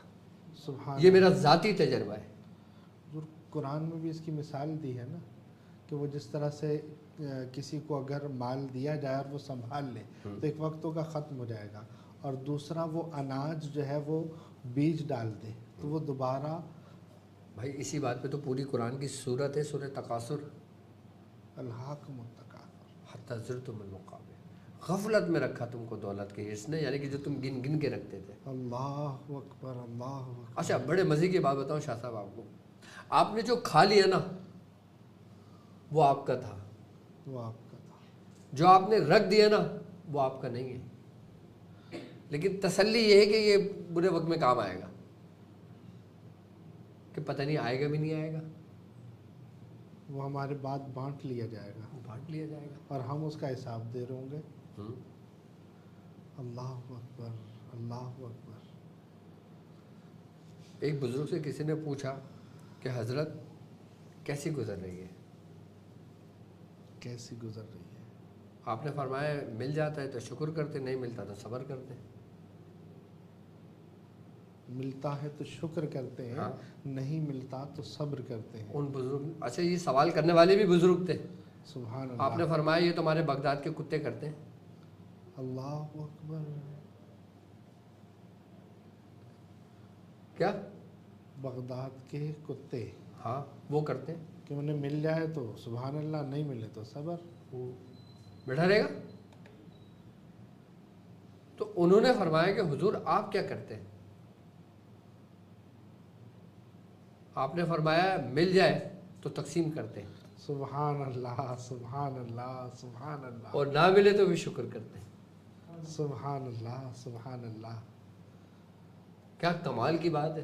A: سبحان
B: یہ میرا ذاتی تجربہ ہے۔
A: حضور قرآن میں بھی اس کی مثال دی ہے نا، کہ وہ جس طرح سے کسی کو اگر مال دیا جائے اور وہ سنبھال لے تو ایک وقت ہوگا ختم ہو جائے گا، اور دوسرا وہ اناج جو ہے وہ بیج ڈال دے تو وہ دوبارہ۔
B: بھائی اسی بات پہ تو پوری قرآن کی سورت ہے، سورہ تکاثر،
A: الہاکم التکاثر،
B: حتی زرتم المقابر۔ غفلت میں رکھا تم کو دولت کے اس نے، یعنی کہ جو تم گن گن کے رکھتے تھے۔
A: اللہ اکبر، اللہ اکبر۔
B: اچھا بڑے مزے کی بات بتاؤں شاہ صاحب آپ کو، آپ نے جو کھا لیا نا وہ آپ کا تھا،
A: وہ آپ کا تھا۔
B: جو آپ نے رکھ دیا نا وہ آپ کا نہیں ہے، لیکن تسلی یہ ہے کہ یہ برے وقت میں کام آئے گا، کہ پتہ نہیں آئے گا بھی نہیں آئے گا،
A: وہ ہمارے بعد بانٹ لیا جائے گا،
B: وہ بانٹ لیا جائے گا،
A: اور ہم اس کا حساب دے رہے ہوں گے۔ اللہ اکبر، اللہ اکبر۔
B: ایک بزرگ سے کسی نے پوچھا کہ حضرت کیسی گزر رہی ہے؟
A: کیسی گزر رہی ہے؟
B: آپ نے فرمایا مل جاتا ہے تو شکر کرتے، نہیں ملتا تو صبر کرتے۔
A: ملتا ہے تو شکر کرتے ہیں،
B: ہاں،
A: نہیں ملتا تو صبر کرتے ہیں۔
B: ان بزرگ، اچھا یہ سوال کرنے والے بھی بزرگ تھے،
A: سبحان اللہ۔
B: آپ نے فرمایا یہ تمہارے بغداد کے کتے کرتے ہیں۔
A: اللہ اکبر۔
B: کیا؟
A: بغداد کے کتے،
B: ہاں وہ کرتے ہیں۔
A: کہ انہیں مل جائے تو سبحان اللہ، نہیں ملے تو صبر۔
B: بیٹھا رہے گا۔ تو انہوں نے فرمایا کہ حضور آپ کیا کرتے ہیں؟ آپ نے فرمایا مل جائے تو تقسیم کرتے ہیں،
A: سبحان اللہ، سبحان اللہ، سبحان اللہ،
B: اور نہ ملے تو بھی شکر کرتے ہیں۔
A: سبحان اللہ، سبحان اللہ۔
B: کیا کمال کی بات ہے۔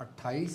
B: 28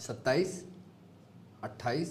B: 27, 28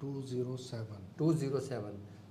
B: 207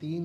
A: 3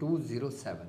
B: 207।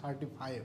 A: 35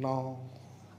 A: 9।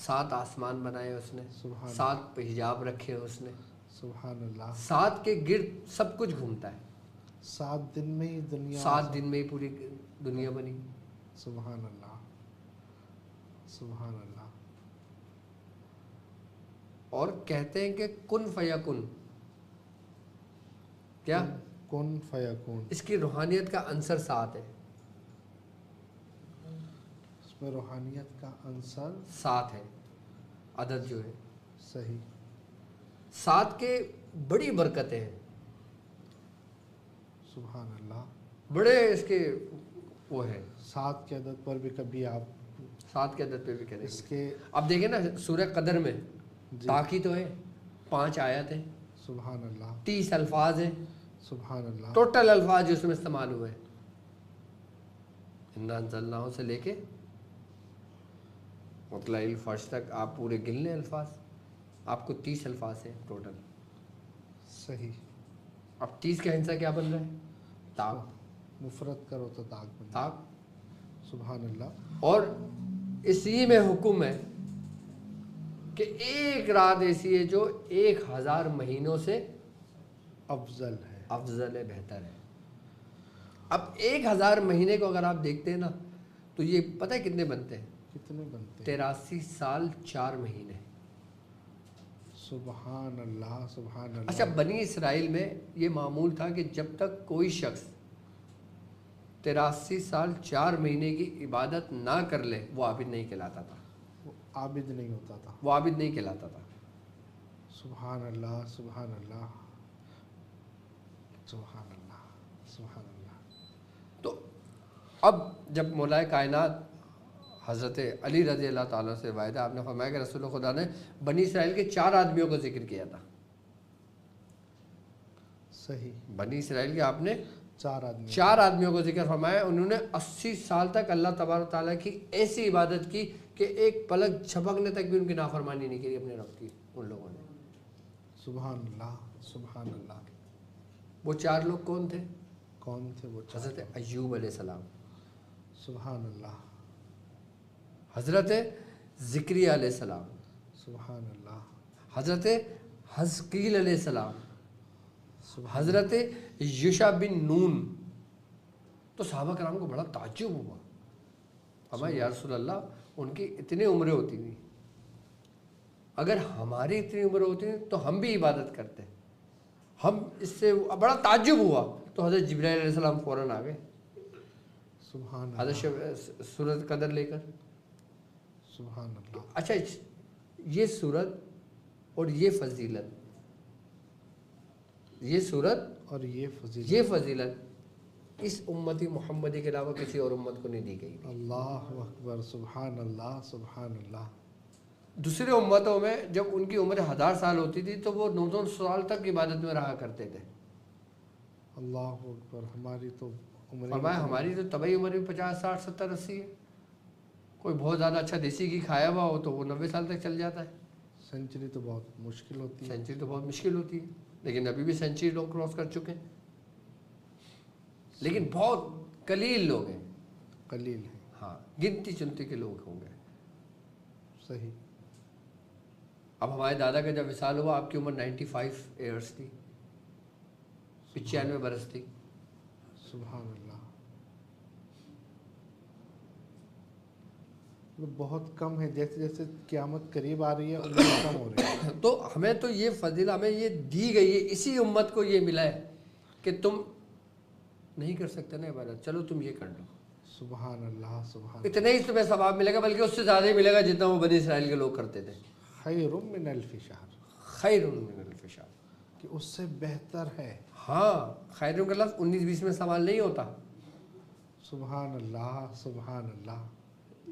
B: 7 آسمان بنائے اس نے،
A: سبحان
B: 7 پہ حجاب رکھے اس نے،
A: سبحان اللہ،
B: 7 کے گرد سب کچھ گھومتا ہے،
A: 7 دن میں ہی دنیا
B: 7 دن میں ہی پوری دنیا بنی۔
A: سبحان اللہ، سبحان اللہ،
B: اور کہتے ہیں کہ کن فیکن، کیا
A: کن فیکون،
B: اس کی روحانیت کا عنصر 7 ہے،
A: اس میں روحانیت کا عنصر
B: 7 ہے، عدد جو ہے
A: صحیح،
B: 7 کے بڑی برکتیں ہیں،
A: سبحان اللہ۔
B: بڑے اس کے وہ ہے،
A: 7 کے عدد پر بھی کبھی آپ
B: 7 کے عدد پہ بھی کریں
A: اس
B: گے۔
A: کے
B: اب دیکھیں نا سورہ قدر میں
A: جی،
B: تاکی تو ہے، 5 آیت ہیں،
A: سبحان اللہ،
B: 30 الفاظ ہیں،
A: سبحان اللہ،
B: ٹوٹل الفاظ جو اس میں استعمال ہوئے، انا انزلناہ سے لے کے مطلع الفجر تک آپ پورے گن لیں الفاظ، آپ کو 30 الفاظ ہیں ٹوٹل۔
A: صحیح،
B: اب 30 کا ہندسہ کیا بن رہا ہے؟ تاک،
A: مفرد کرو تو تاک بن
B: تاک،
A: سبحان اللہ،
B: اور اسی میں حکم ہے کہ ایک رات ایسی ہے جو 1000 مہینوں سے
A: افضل ہے،
B: افضل ہے، بہتر ہے۔ اب 1000 مہینے کو اگر آپ دیکھتے ہیں نا تو یہ پتہ ہے کتنے بنتے ہیں؟
A: کتنے بنتے ہیں؟
B: 83 سال 4 مہینے۔
A: سبحان اللہ، سبحان اللہ،
B: اچھا، بنی اسرائیل میں یہ معمول تھا کہ جب تک کوئی شخص 83 سال 4 مہینے کی عبادت نہ کر لے وہ عابد نہیں کہلاتا تھا،
A: وہ عابد نہیں ہوتا تھا،
B: وہ عابد نہیں کہلاتا تھا۔
A: سبحان اللہ، سبحان اللہ، سبحان اللہ، سبحان اللہ۔
B: تو اب جب مولا کائنات حضرت علی رضی اللہ تعالیٰ سے روایت ہے، آپ نے فرمایا کہ رسول خدا نے بنی اسرائیل کے 4 آدمیوں کو ذکر کیا تھا،
A: صحیح،
B: بنی اسرائیل کے آپ نے
A: 4 آدمی،
B: 4 آدمیوں کو ذکر فرمایا، انہوں نے 80 سال تک اللہ تبارک تعالیٰ کی ایسی عبادت کی کہ ایک پلک جھپکنے تک بھی ان کی نافرمانی نہیں کی اپنے رب کی ان لوگوں نے۔
A: سبحان اللہ، سبحان اللہ۔
B: وہ 4 لوگ کون تھے؟
A: کون تھے وہ 4؟
B: حضرت ایوب علیہ السلام،
A: سبحان اللہ،
B: حضرت زکریا علیہ السلام،
A: سبحان اللہ،
B: حضرت حزقیل علیہ السلام،
A: سبحان
B: حضرت یوشع بن نون۔ تو صحابہ کرام کو بڑا تعجب ہوا، ہمیں یا رسول اللہ ان کی اتنی عمریں ہوتی تھیں، اگر ہماری اتنی عمر ہوتی تو ہم بھی عبادت کرتے، ہم اس سے بڑا تعجب ہوا۔ تو حضرت جبرائیل علیہ السلام فوراً آ گئے
A: سبحان اللہ،
B: حضرت سورۃ قدر لے کر۔
A: سبحان اللہ،
B: اچھا، یہ سورت اور یہ فضیلت، یہ سورت
A: اور یہ فضیلت
B: یہ فضیلت اس امتی محمدی کے علاوہ کسی اور امت کو نہیں دی گئی۔
A: اللہ اکبر، سبحان اللہ، سبحان اللہ۔
B: دوسرے امتوں میں جب ان کی عمر 1000 سال ہوتی تھی تو وہ 900 سال تک عبادت میں رہا کرتے تھے،
A: اللہ اکبر، ہماری تو عمر
B: فرمایا ہماری تو طبعی عمر بھی 50 60 70 80 ہے، کوئی بہت زیادہ اچھا دیسی گھی کھایا ہوا ہو تو وہ 90 سال تک چل جاتا ہے،
A: سینچری تو بہت مشکل ہوتی ہے،
B: سینچری تو بہت مشکل ہوتی ہے، لیکن ابھی بھی سینچری لوگ کراس کر چکے ہیں، لیکن بہت قلیل لوگ ہیں،
A: قلیل ہے،
B: ہاں گنتی چنتی کے لوگ ہوں گے۔
A: صحیح،
B: اب ہمارے دادا کا جب وصال ہوا آپ کی عمر 95 ایئرس تھی، 95 برس تھی۔
A: سبحان اللہ، بہت کم ہے، جیسے جیسے قیامت قریب آ رہی ہے عمر کم ہو رہی ہے۔
B: تو ہمیں تو یہ فضیلت ہمیں یہ دی گئی ہے، اسی امت کو یہ ملا ہے کہ تم نہیں کر سکتے نا عبادت، چلو تم یہ کر لو،
A: سبحان اللہ، سبحان
B: اتنا ہی تمہیں ثواب ملے گا، بلکہ اس سے زیادہ ہی ملے گا جتنا وہ بنی اسرائیل کے لوگ کرتے تھے۔
A: خیر من الف شہر،
B: خیر من الف شہر،
A: کہ اس سے بہتر ہے۔
B: ہاں، خیر کا لفظ 19-20 میں استعمال نہیں ہوتا،
A: سبحان اللہ، سبحان اللہ،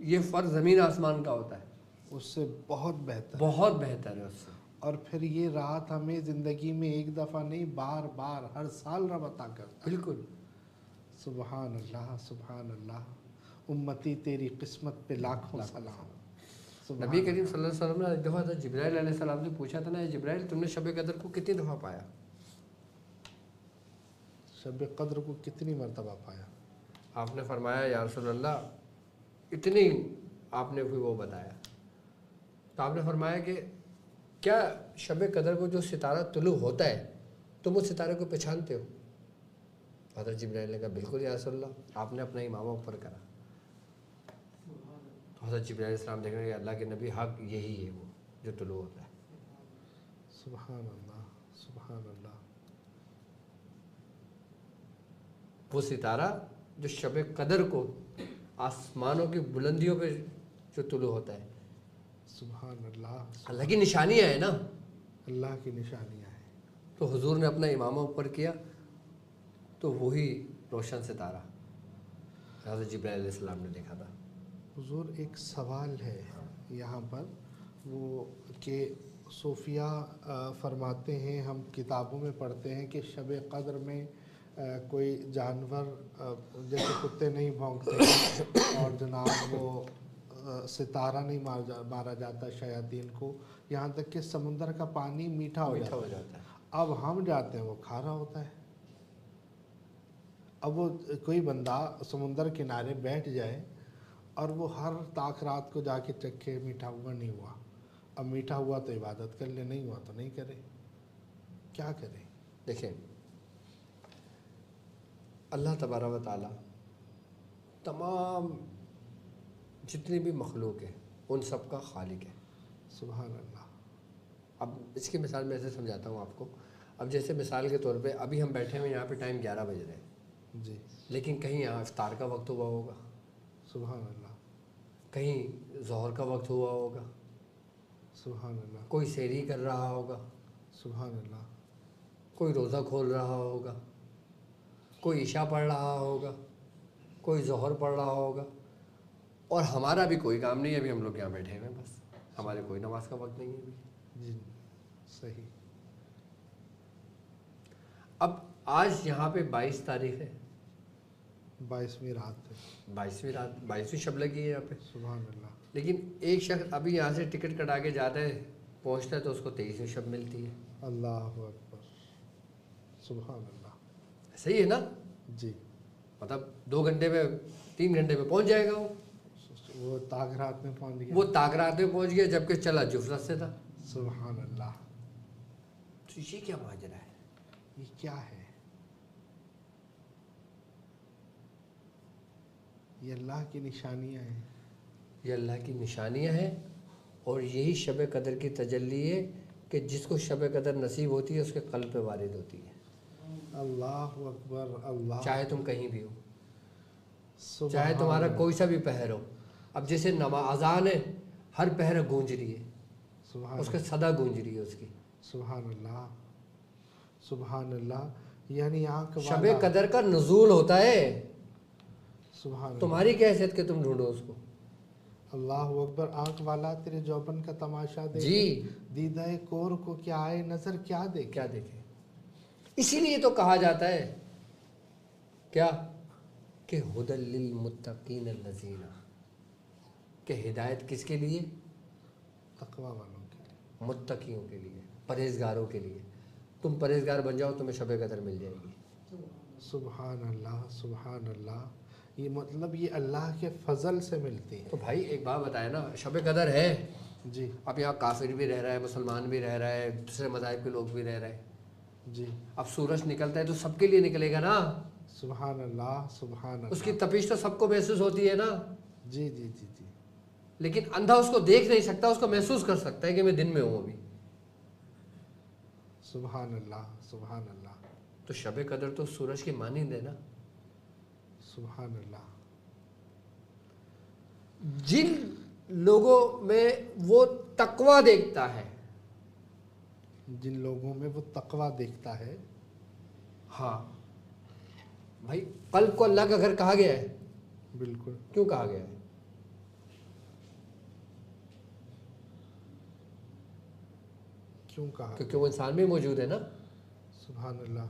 B: یہ فرق زمین آسمان کا ہوتا ہے،
A: اس سے بہت بہتر،
B: بہت بہتر ہے اس سے۔
A: اور پھر یہ رات ہمیں زندگی میں ایک دفعہ نہیں بار بار ہر سال رب عطا کرتا ہے۔
B: بالکل،
A: سبحان اللہ، سبحان اللہ، امتی تیری قسمت پہ لاکھوں سلام۔ سبحان
B: نبی کریم صلی اللہ علیہ وسلم نے ایک دفعہ جبرائیل علیہ السلام سے پوچھا تھا نا، جبرائیل تم نے شب قدر کو کتنی دفعہ پایا؟
A: شب قدر کو کتنی مرتبہ پایا؟
B: آپ نے فرمایا یا رسول اللہ اتنی، آپ نے پھر وہ بتایا تو آپ نے فرمایا کہ کیا شب قدر کو جو ستارہ طلوع ہوتا ہے تم اس ستارے کو پہچانتے ہو؟ حضرت جبرائیل نے کہا بالکل یا رسول اللہ، آپ نے اپنا امامہ اوپر کرا. تو حضرت جبرائیل علیہ السلام دیکھ رہے ہیں کہ اللہ کے نبی حق یہی ہے وہ جو طلوع ہوتا ہے.
A: سبحان اللہ سبحان اللہ.
B: وہ ستارہ جو شب قدر کو آسمانوں کی بلندیوں پہ جو طلوع ہوتا ہے.
A: سبحان اللہ.
B: اللہ کی نشانیاں ہیں نا،
A: اللہ کی نشانیاں ہیں.
B: تو حضور نے اپنا امامہ اوپر کیا تو وہی روشن ستارہ حضرت جبرائیل علیہ السلام نے دیکھا تھا.
A: حضور ایک سوال ہے یہاں پر، وہ کہ صوفیہ فرماتے ہیں، ہم کتابوں میں پڑھتے ہیں کہ شب قدر میں کوئی جانور جیسے کتے نہیں بھونکتے اور جناب وہ ستارہ نہیں مارا جاتا شیاطین کو، یہاں تک کہ سمندر کا پانی میٹھا ہو جاتا ہے. اب ہم جاتے ہیں وہ کھارا ہوتا ہے. اب وہ کوئی بندہ سمندر کنارے بیٹھ جائے اور وہ ہر تاک رات کو جا کے چکھے میٹھا ہوا نہیں ہوا. اب میٹھا ہوا تو عبادت کر لے، نہیں ہوا تو نہیں کرے، کیا کرے؟
B: دیکھیں اللہ تبارک و تعالیٰ تمام جتنی بھی مخلوق ہے ان سب کا خالق ہے.
A: سبحان اللہ.
B: اب اس کی مثال میں ایسے سمجھاتا ہوں آپ کو. اب جیسے مثال کے طور پہ ابھی ہم بیٹھے ہوئے یہاں پہ ٹائم 11 بج رہے ہیں
A: جی.
B: لیکن کہیں یہاں افطار کا وقت ہوا ہوگا،
A: سبحان اللہ.
B: کہیں ظہر کا وقت ہوا ہوگا،
A: سبحان اللہ.
B: کوئی سحری کر رہا ہوگا،
A: سبحان اللہ.
B: کوئی روزہ کھول رہا ہوگا، کوئی عشاء پڑھ رہا ہوگا، کوئی ظہر پڑھ رہا ہوگا، اور ہمارا بھی کوئی کام نہیں ہے. ابھی ہم لوگ یہاں بیٹھے ہوئے ہیں، بس ہمارے کوئی نماز کا وقت نہیں ہے ابھی.
A: جی صحیح.
B: اب آج یہاں پہ 22 تاریخ ہے،
A: 22ویں رات ہے.
B: 22ویں رات، 22ویں شب لگی ہے یہاں پہ.
A: سبحان اللہ.
B: لیکن ایک شخص ابھی یہاں سے ٹکٹ کٹا کے جاتا ہے، پہنچتا ہے تو اس کو 23ویں شب ملتی ہے.
A: اللہ اکبر. سبحان اللہ.
B: صحیح ہے نا؟
A: جی.
B: مطلب 2 گھنٹے میں 3 گھنٹے میں پہنچ جائے گا
A: وہ تاغرات میں پہنچ گیا.
B: وہ تاغرات میں پہنچ گیا جبکہ چلا جفرت سے تھا.
A: سبحان اللہ.
B: تو یہ کیا ماجرا ہے؟
A: یہ کیا ہے؟ یہ اللہ کی نشانیاں ہیں.
B: یہ اللہ کی نشانیاں ہیں، اور یہی شب قدر کی تجلی ہے کہ جس کو شب قدر نصیب ہوتی ہے اس کے قلب پہ وارد ہوتی ہے.
A: اللہ اکبر. اللہ.
B: چاہے تم کہیں بھی ہو،
A: سبحان
B: چاہے تمہارا
A: اللہ.
B: کوئی سا بھی پہر ہو. اب جیسے اذان ہے، ہر پہر گونج رہی ہے،
A: سبحان
B: اس کے صدا گونج رہی ہے اس کی.
A: سبحان اللہ. سبحان اللہ. یعنی آنکھ
B: شب
A: والا.
B: قدر کا نزول ہوتا ہے،
A: سبحان اللہ.
B: تمہاری کیا حیثیت کہ تم ڈھونڈو اس کو.
A: اللہ اکبر. آنکھ والا تیرے جوبن کا تماشا دیکھے،
B: جی.
A: دیدہ کور کو کیا آئے نظر کیا دیکھے.
B: کیا دیکھے؟ اسی لیے تو کہا جاتا ہے کیا کہ ہدی للمتقین الذین، کہ ہدایت کس کے لیے؟
A: تقوی والوں کے لیے،
B: متقیوں کے لیے، پرہیزگاروں کے لیے. تم پرہیزگار بن جاؤ تمہیں شب قدر مل جائے گی.
A: سبحان اللہ. سبحان اللہ. یہ مطلب یہ اللہ کے فضل سے ملتی ہے.
B: تو بھائی ایک بات بتائے نا، شب قدر ہے،
A: جی.
B: اب یہاں کافر بھی رہ رہا ہے، مسلمان بھی رہ رہا ہے، دوسرے مذاہب کے لوگ بھی رہ رہے ہیں.
A: جی.
B: اب سورج نکلتا ہے تو سب کے لیے نکلے گا نا.
A: سبحان اللہ. سبحان اللہ.
B: اس کی تپش تو سب کو محسوس ہوتی ہے نا.
A: جی جی جی جی.
B: لیکن اندھا اس کو دیکھ نہیں سکتا، اس کو محسوس کر سکتا ہے کہ میں دن میں ہوں ابھی.
A: سبحان اللہ. سبحان اللہ.
B: تو شب قدر تو سورج کی مانند ہے نا.
A: سبحان اللہ.
B: جن لوگوں میں وہ تقوی دیکھتا ہے،
A: جن لوگوں میں وہ تقوی دیکھتا ہے.
B: ہاں بھائی، قلب کو اللہ کا گھر کہا گیا ہے.
A: بالکل.
B: کیوں کہا گیا ہے؟
A: کیوں کہا؟
B: کیونکہ وہ انسان میں موجود ہے نا.
A: سبحان اللہ.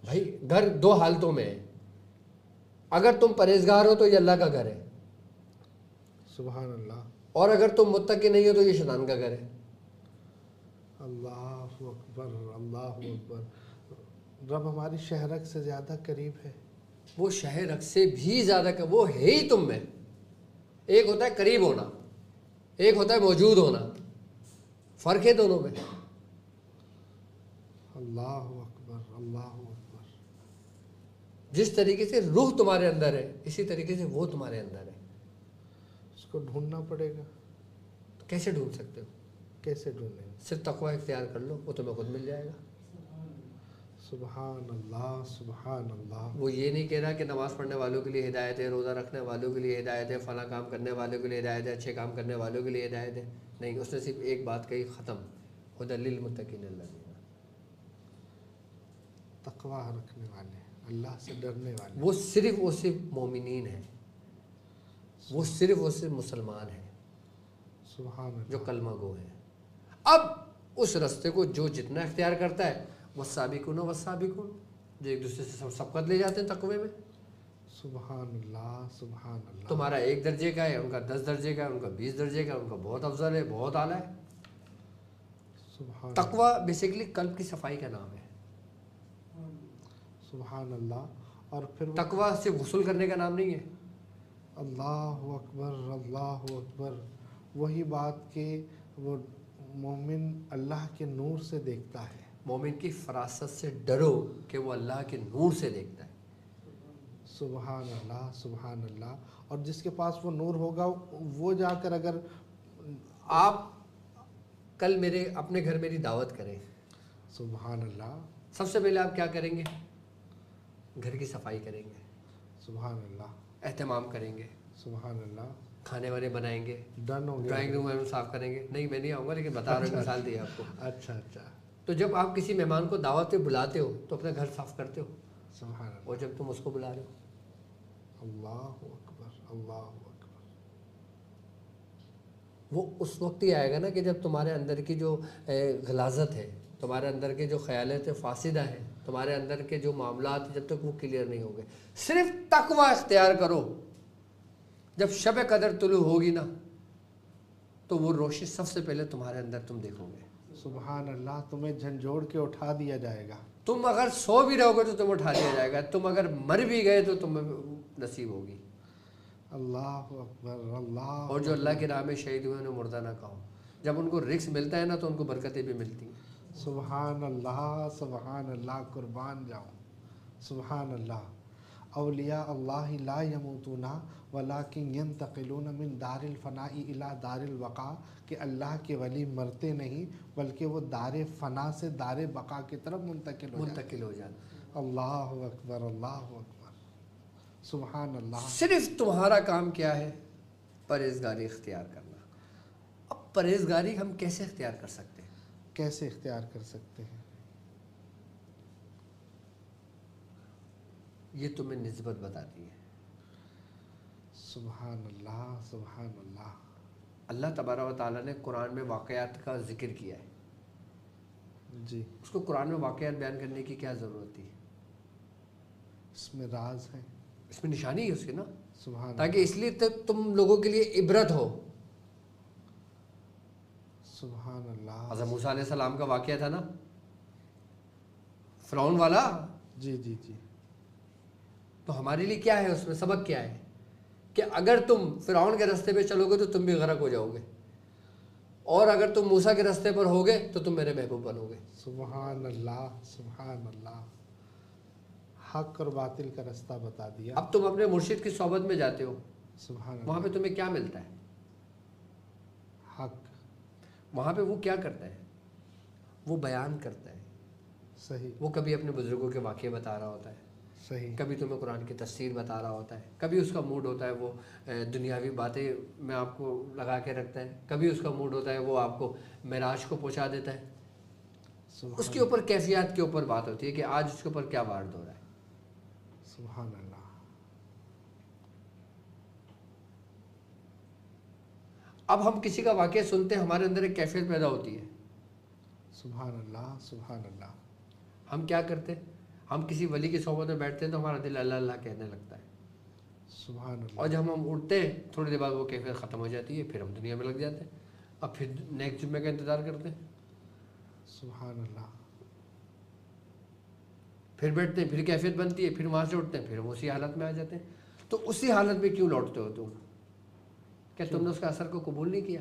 B: بھائی گھر 2 حالتوں میں ہے، اگر تم پرہیزگار ہو تو یہ اللہ کا گھر ہے،
A: سبحان اللہ.
B: اور اگر تم متقی نہیں ہو تو یہ شیطان کا گھر ہے.
A: اللہ اکبر. اللہ اکبر. رب ہماری شہرک سے زیادہ قریب ہے.
B: وہ شہرک سے بھی زیادہ وہ ہے ہی تم میں. ایک ہوتا ہے قریب ہونا، ایک ہوتا ہے موجود ہونا، فرق ہے دونوں میں.
A: اللہ اکبر اللہ اکبر.
B: جس طریقے سے روح تمہارے اندر ہے اسی طریقے سے وہ تمہارے اندر ہے.
A: اس کو ڈھونڈنا پڑے گا.
B: تو کیسے ڈھونڈ سکتے ہو؟
A: کیسے ڈھونڈیں گے؟
B: صرف تقوی اختیار کر لو، وہ تمہیں خود مل جائے گا.
A: سبحان اللہ سبحان اللہ.
B: وہ یہ نہیں کہہ رہا کہ نماز پڑھنے والوں کے لیے ہدایت ہے، روزہ رکھنے والوں کے لیے ہدایت ہے، فلاں کام کرنے والوں کے لیے ہدایت ہے، اچھے کام کرنے والوں کے لیے ہدایت ہے. نہیں، اس نے صرف ایک بات کہی، ختم. ہدی للمتقین الذین،
A: تقوی رکھنے والے، اللہ سے ڈرنے والے.
B: وہ صرف مومنین ہیں، وہ صرف مسلمان ہیں
A: سبحان اللہ.
B: جو کلمہ گو ہیں. اب اس رستے کو جو جتنا اختیار کرتا ہے، والسابقون والسابقون، جو ایک دوسرے سے سبقت لے جاتے ہیں تقوی میں.
A: سبحان اللہ سبحان اللہ.
B: تمہارا 1 درجے کا ہے، ان کا 10 درجے کا ہے، ان کا 20 درجے کا ہے، ان کا بہت افضل ہے، بہت اعلیٰ ہے.
A: سبحان
B: تقوی بیسیکلی قلب کی صفائی کا نام ہے.
A: سبحان اللہ. اور پھر
B: تقوی صرف غسل کرنے کا نام نہیں ہے.
A: اللہ اکبر اللہ اکبر. وہی بات کہ وہ مومن اللہ کے نور سے دیکھتا ہے.
B: مومن کی فراست سے ڈرو کہ وہ اللہ کے نور سے دیکھتا ہے.
A: سبحان اللہ سبحان اللہ. اور جس کے پاس وہ نور ہوگا وہ جا کر اگر
B: آپ کل اپنے گھر میری دعوت کریں،
A: سبحان اللہ
B: سب سے پہلے آپ کیا کریں گے؟ گھر کی صفائی کریں گے،
A: سبحان اللہ
B: اہتمام کریں گے،
A: سبحان اللہ.
B: کھانے وانے بنائیں گے،
A: ڈن ہو گیا.
B: ڈرائنگ روم صاف کریں گے. نہیں، میں نہیں آؤں گا، لیکن بتا رہا ہوں، مثال دی آپ کو.
A: اچھا اچھا.
B: تو جب آپ کسی مہمان کو دعوت پہ بلاتے ہو تو اپنا گھر صاف کرتے ہو،
A: سبحان اللہ.
B: اور جب تم اس کو بلا رہے ہو،
A: اللہ اکبر اللہ اکبر.
B: وہ اس وقت ہی آئے گا نا کہ جب تمہارے اندر کی جو غلاظت ہے، تمہارے اندر کے جو خیالات فاسدہ ہیں، تمہارے اندر کے جو معاملات، جب تک وہ کلیئر نہیں ہو گئے. صرف تقوی اختیار کرو. جب شب قدر طلوع ہوگی نا تو وہ روشنی سب سے پہلے تمہارے اندر تم دیکھو گے.
A: سبحان اللہ. تمہیں جھنجھوڑ کے اٹھا دیا جائے گا.
B: تم اگر سو بھی رہو گے تو تم اٹھا دیا جائے گا. تم اگر مر بھی گئے تو تمہیں نصیب ہوگی.
A: اللہ اکبر اللہ.
B: اور جو اللہ کی راہ میں شہید ہوئے انہیں مردہ نہ کہو. جب ان کو رزق ملتا ہے نا تو ان کو برکتیں بھی ملتی ہیں.
A: سبحان اللہ سبحان اللہ. قربان جاؤں. سبحان اللہ. اولیاء اللہ لا یموتون ولکن ینتقلون من دار الفناء الی دار البقاء. کہ اللہ کے ولی مرتے نہیں بلکہ وہ دار فنا سے دار بقا کی طرف منتقل ہو
B: جاتے.
A: اللہ اکبر اللہ اکبر. سبحان اللہ.
B: صرف تمہارا کام کیا ہے؟ پرہیزگاری اختیار کرنا. اب پرہیزگاری ہم کیسے اختیار کر سکتے ہیں؟
A: کیسے اختیار کر سکتے ہیں؟
B: یہ تمہیں نسبت بتاتی ہے.
A: سبحان اللہ سبحان اللہ.
B: اللہ تبارک و تعالیٰ نے قرآن میں واقعات کا ذکر کیا ہے.
A: جی.
B: اس کو قرآن میں واقعات بیان کرنے کی کیا ضرورت تھی؟
A: اس میں راز ہے،
B: اس میں نشانی ہے اس کی نا.
A: سبحان
B: تاکہ اس لیے تم لوگوں کے لیے عبرت ہو.
A: سبحان اللہ.
B: حضرت موسیٰ علیہ السلام کا واقعہ تھا نا، فرعون والا.
A: جی جی جی.
B: تو ہمارے لیے کیا ہے، اس میں سبق کیا ہے؟ کہ اگر تم فرعون کے راستے پہ چلو گے تو تم بھی غرق ہو جاؤ گے، اور اگر تم موسیٰ کے راستے پر ہوگے تو تم میرے محبوب بنو گے.
A: سبحان اللہ سبحان اللہ. حق اور باطل کا راستہ بتا دیا.
B: اب تم اپنے مرشد کی صحبت میں جاتے ہو،
A: سبحان اللہ.
B: وہاں پہ تمہیں کیا ملتا ہے؟
A: حق.
B: وہاں پہ وہ کیا کرتا ہے؟ وہ بیان کرتا ہے.
A: صحیح.
B: وہ کبھی اپنے بزرگوں کے واقعے بتا رہا ہوتا ہے،
A: صحیح.
B: کبھی تمہیں قرآن کی تفسیر بتا رہا ہوتا ہے، کبھی اس کا موڈ ہوتا ہے وہ دنیاوی باتیں میں آپ کو لگا کے رکھتا ہے، کبھی اس کا موڈ ہوتا ہے وہ آپ کو معراج کو پہنچا دیتا ہے. اس کے اوپر کیفیات کے اوپر بات ہوتی ہے کہ آج اس کے اوپر کیا وارد ہو رہا ہے.
A: سبحان اللہ.
B: اب ہم کسی کا واقعہ سنتے ہیں، ہمارے اندر ایک کیفیت پیدا ہوتی ہے.
A: سبحان اللہ سبحان اللہ.
B: ہم کیا کرتے ہیں؟ ہم کسی ولی کی صحبت میں بیٹھتے ہیں تو ہمارا دل اللہ اللہ کہنے لگتا ہے.
A: سبحان اللہ.
B: اور جب ہم اٹھتے ہیں تھوڑی دیر بعد وہ کیفیت ختم ہو جاتی ہے، پھر ہم دنیا میں لگ جاتے ہیں. اب پھر نیکسٹ جمعے کا انتظار کرتے ہیں.
A: سبحان اللہ.
B: پھر بیٹھتے ہیں، پھر کیفیت بنتی ہے، پھر وہاں سے اٹھتے ہیں، پھر ہم اسی حالت میں آ جاتے ہیں. تو اسی حالت میں کیوں لوٹتے ہو تم؟ کیا تم نے اس کا اثر کو قبول نہیں کیا؟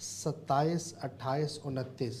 A: 27, 28, 29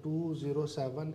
A: 207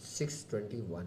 B: 621।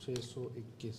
A: 621।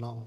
A: 9।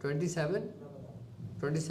B: 27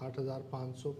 A: 8,500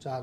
A: 4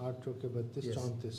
A: 8 32, 34,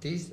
B: 30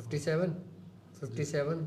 B: 57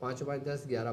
B: 5 5 10 11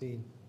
A: 3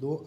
A: 2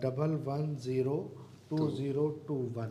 A: 1102021।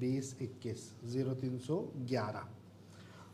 A: 20 21 0311।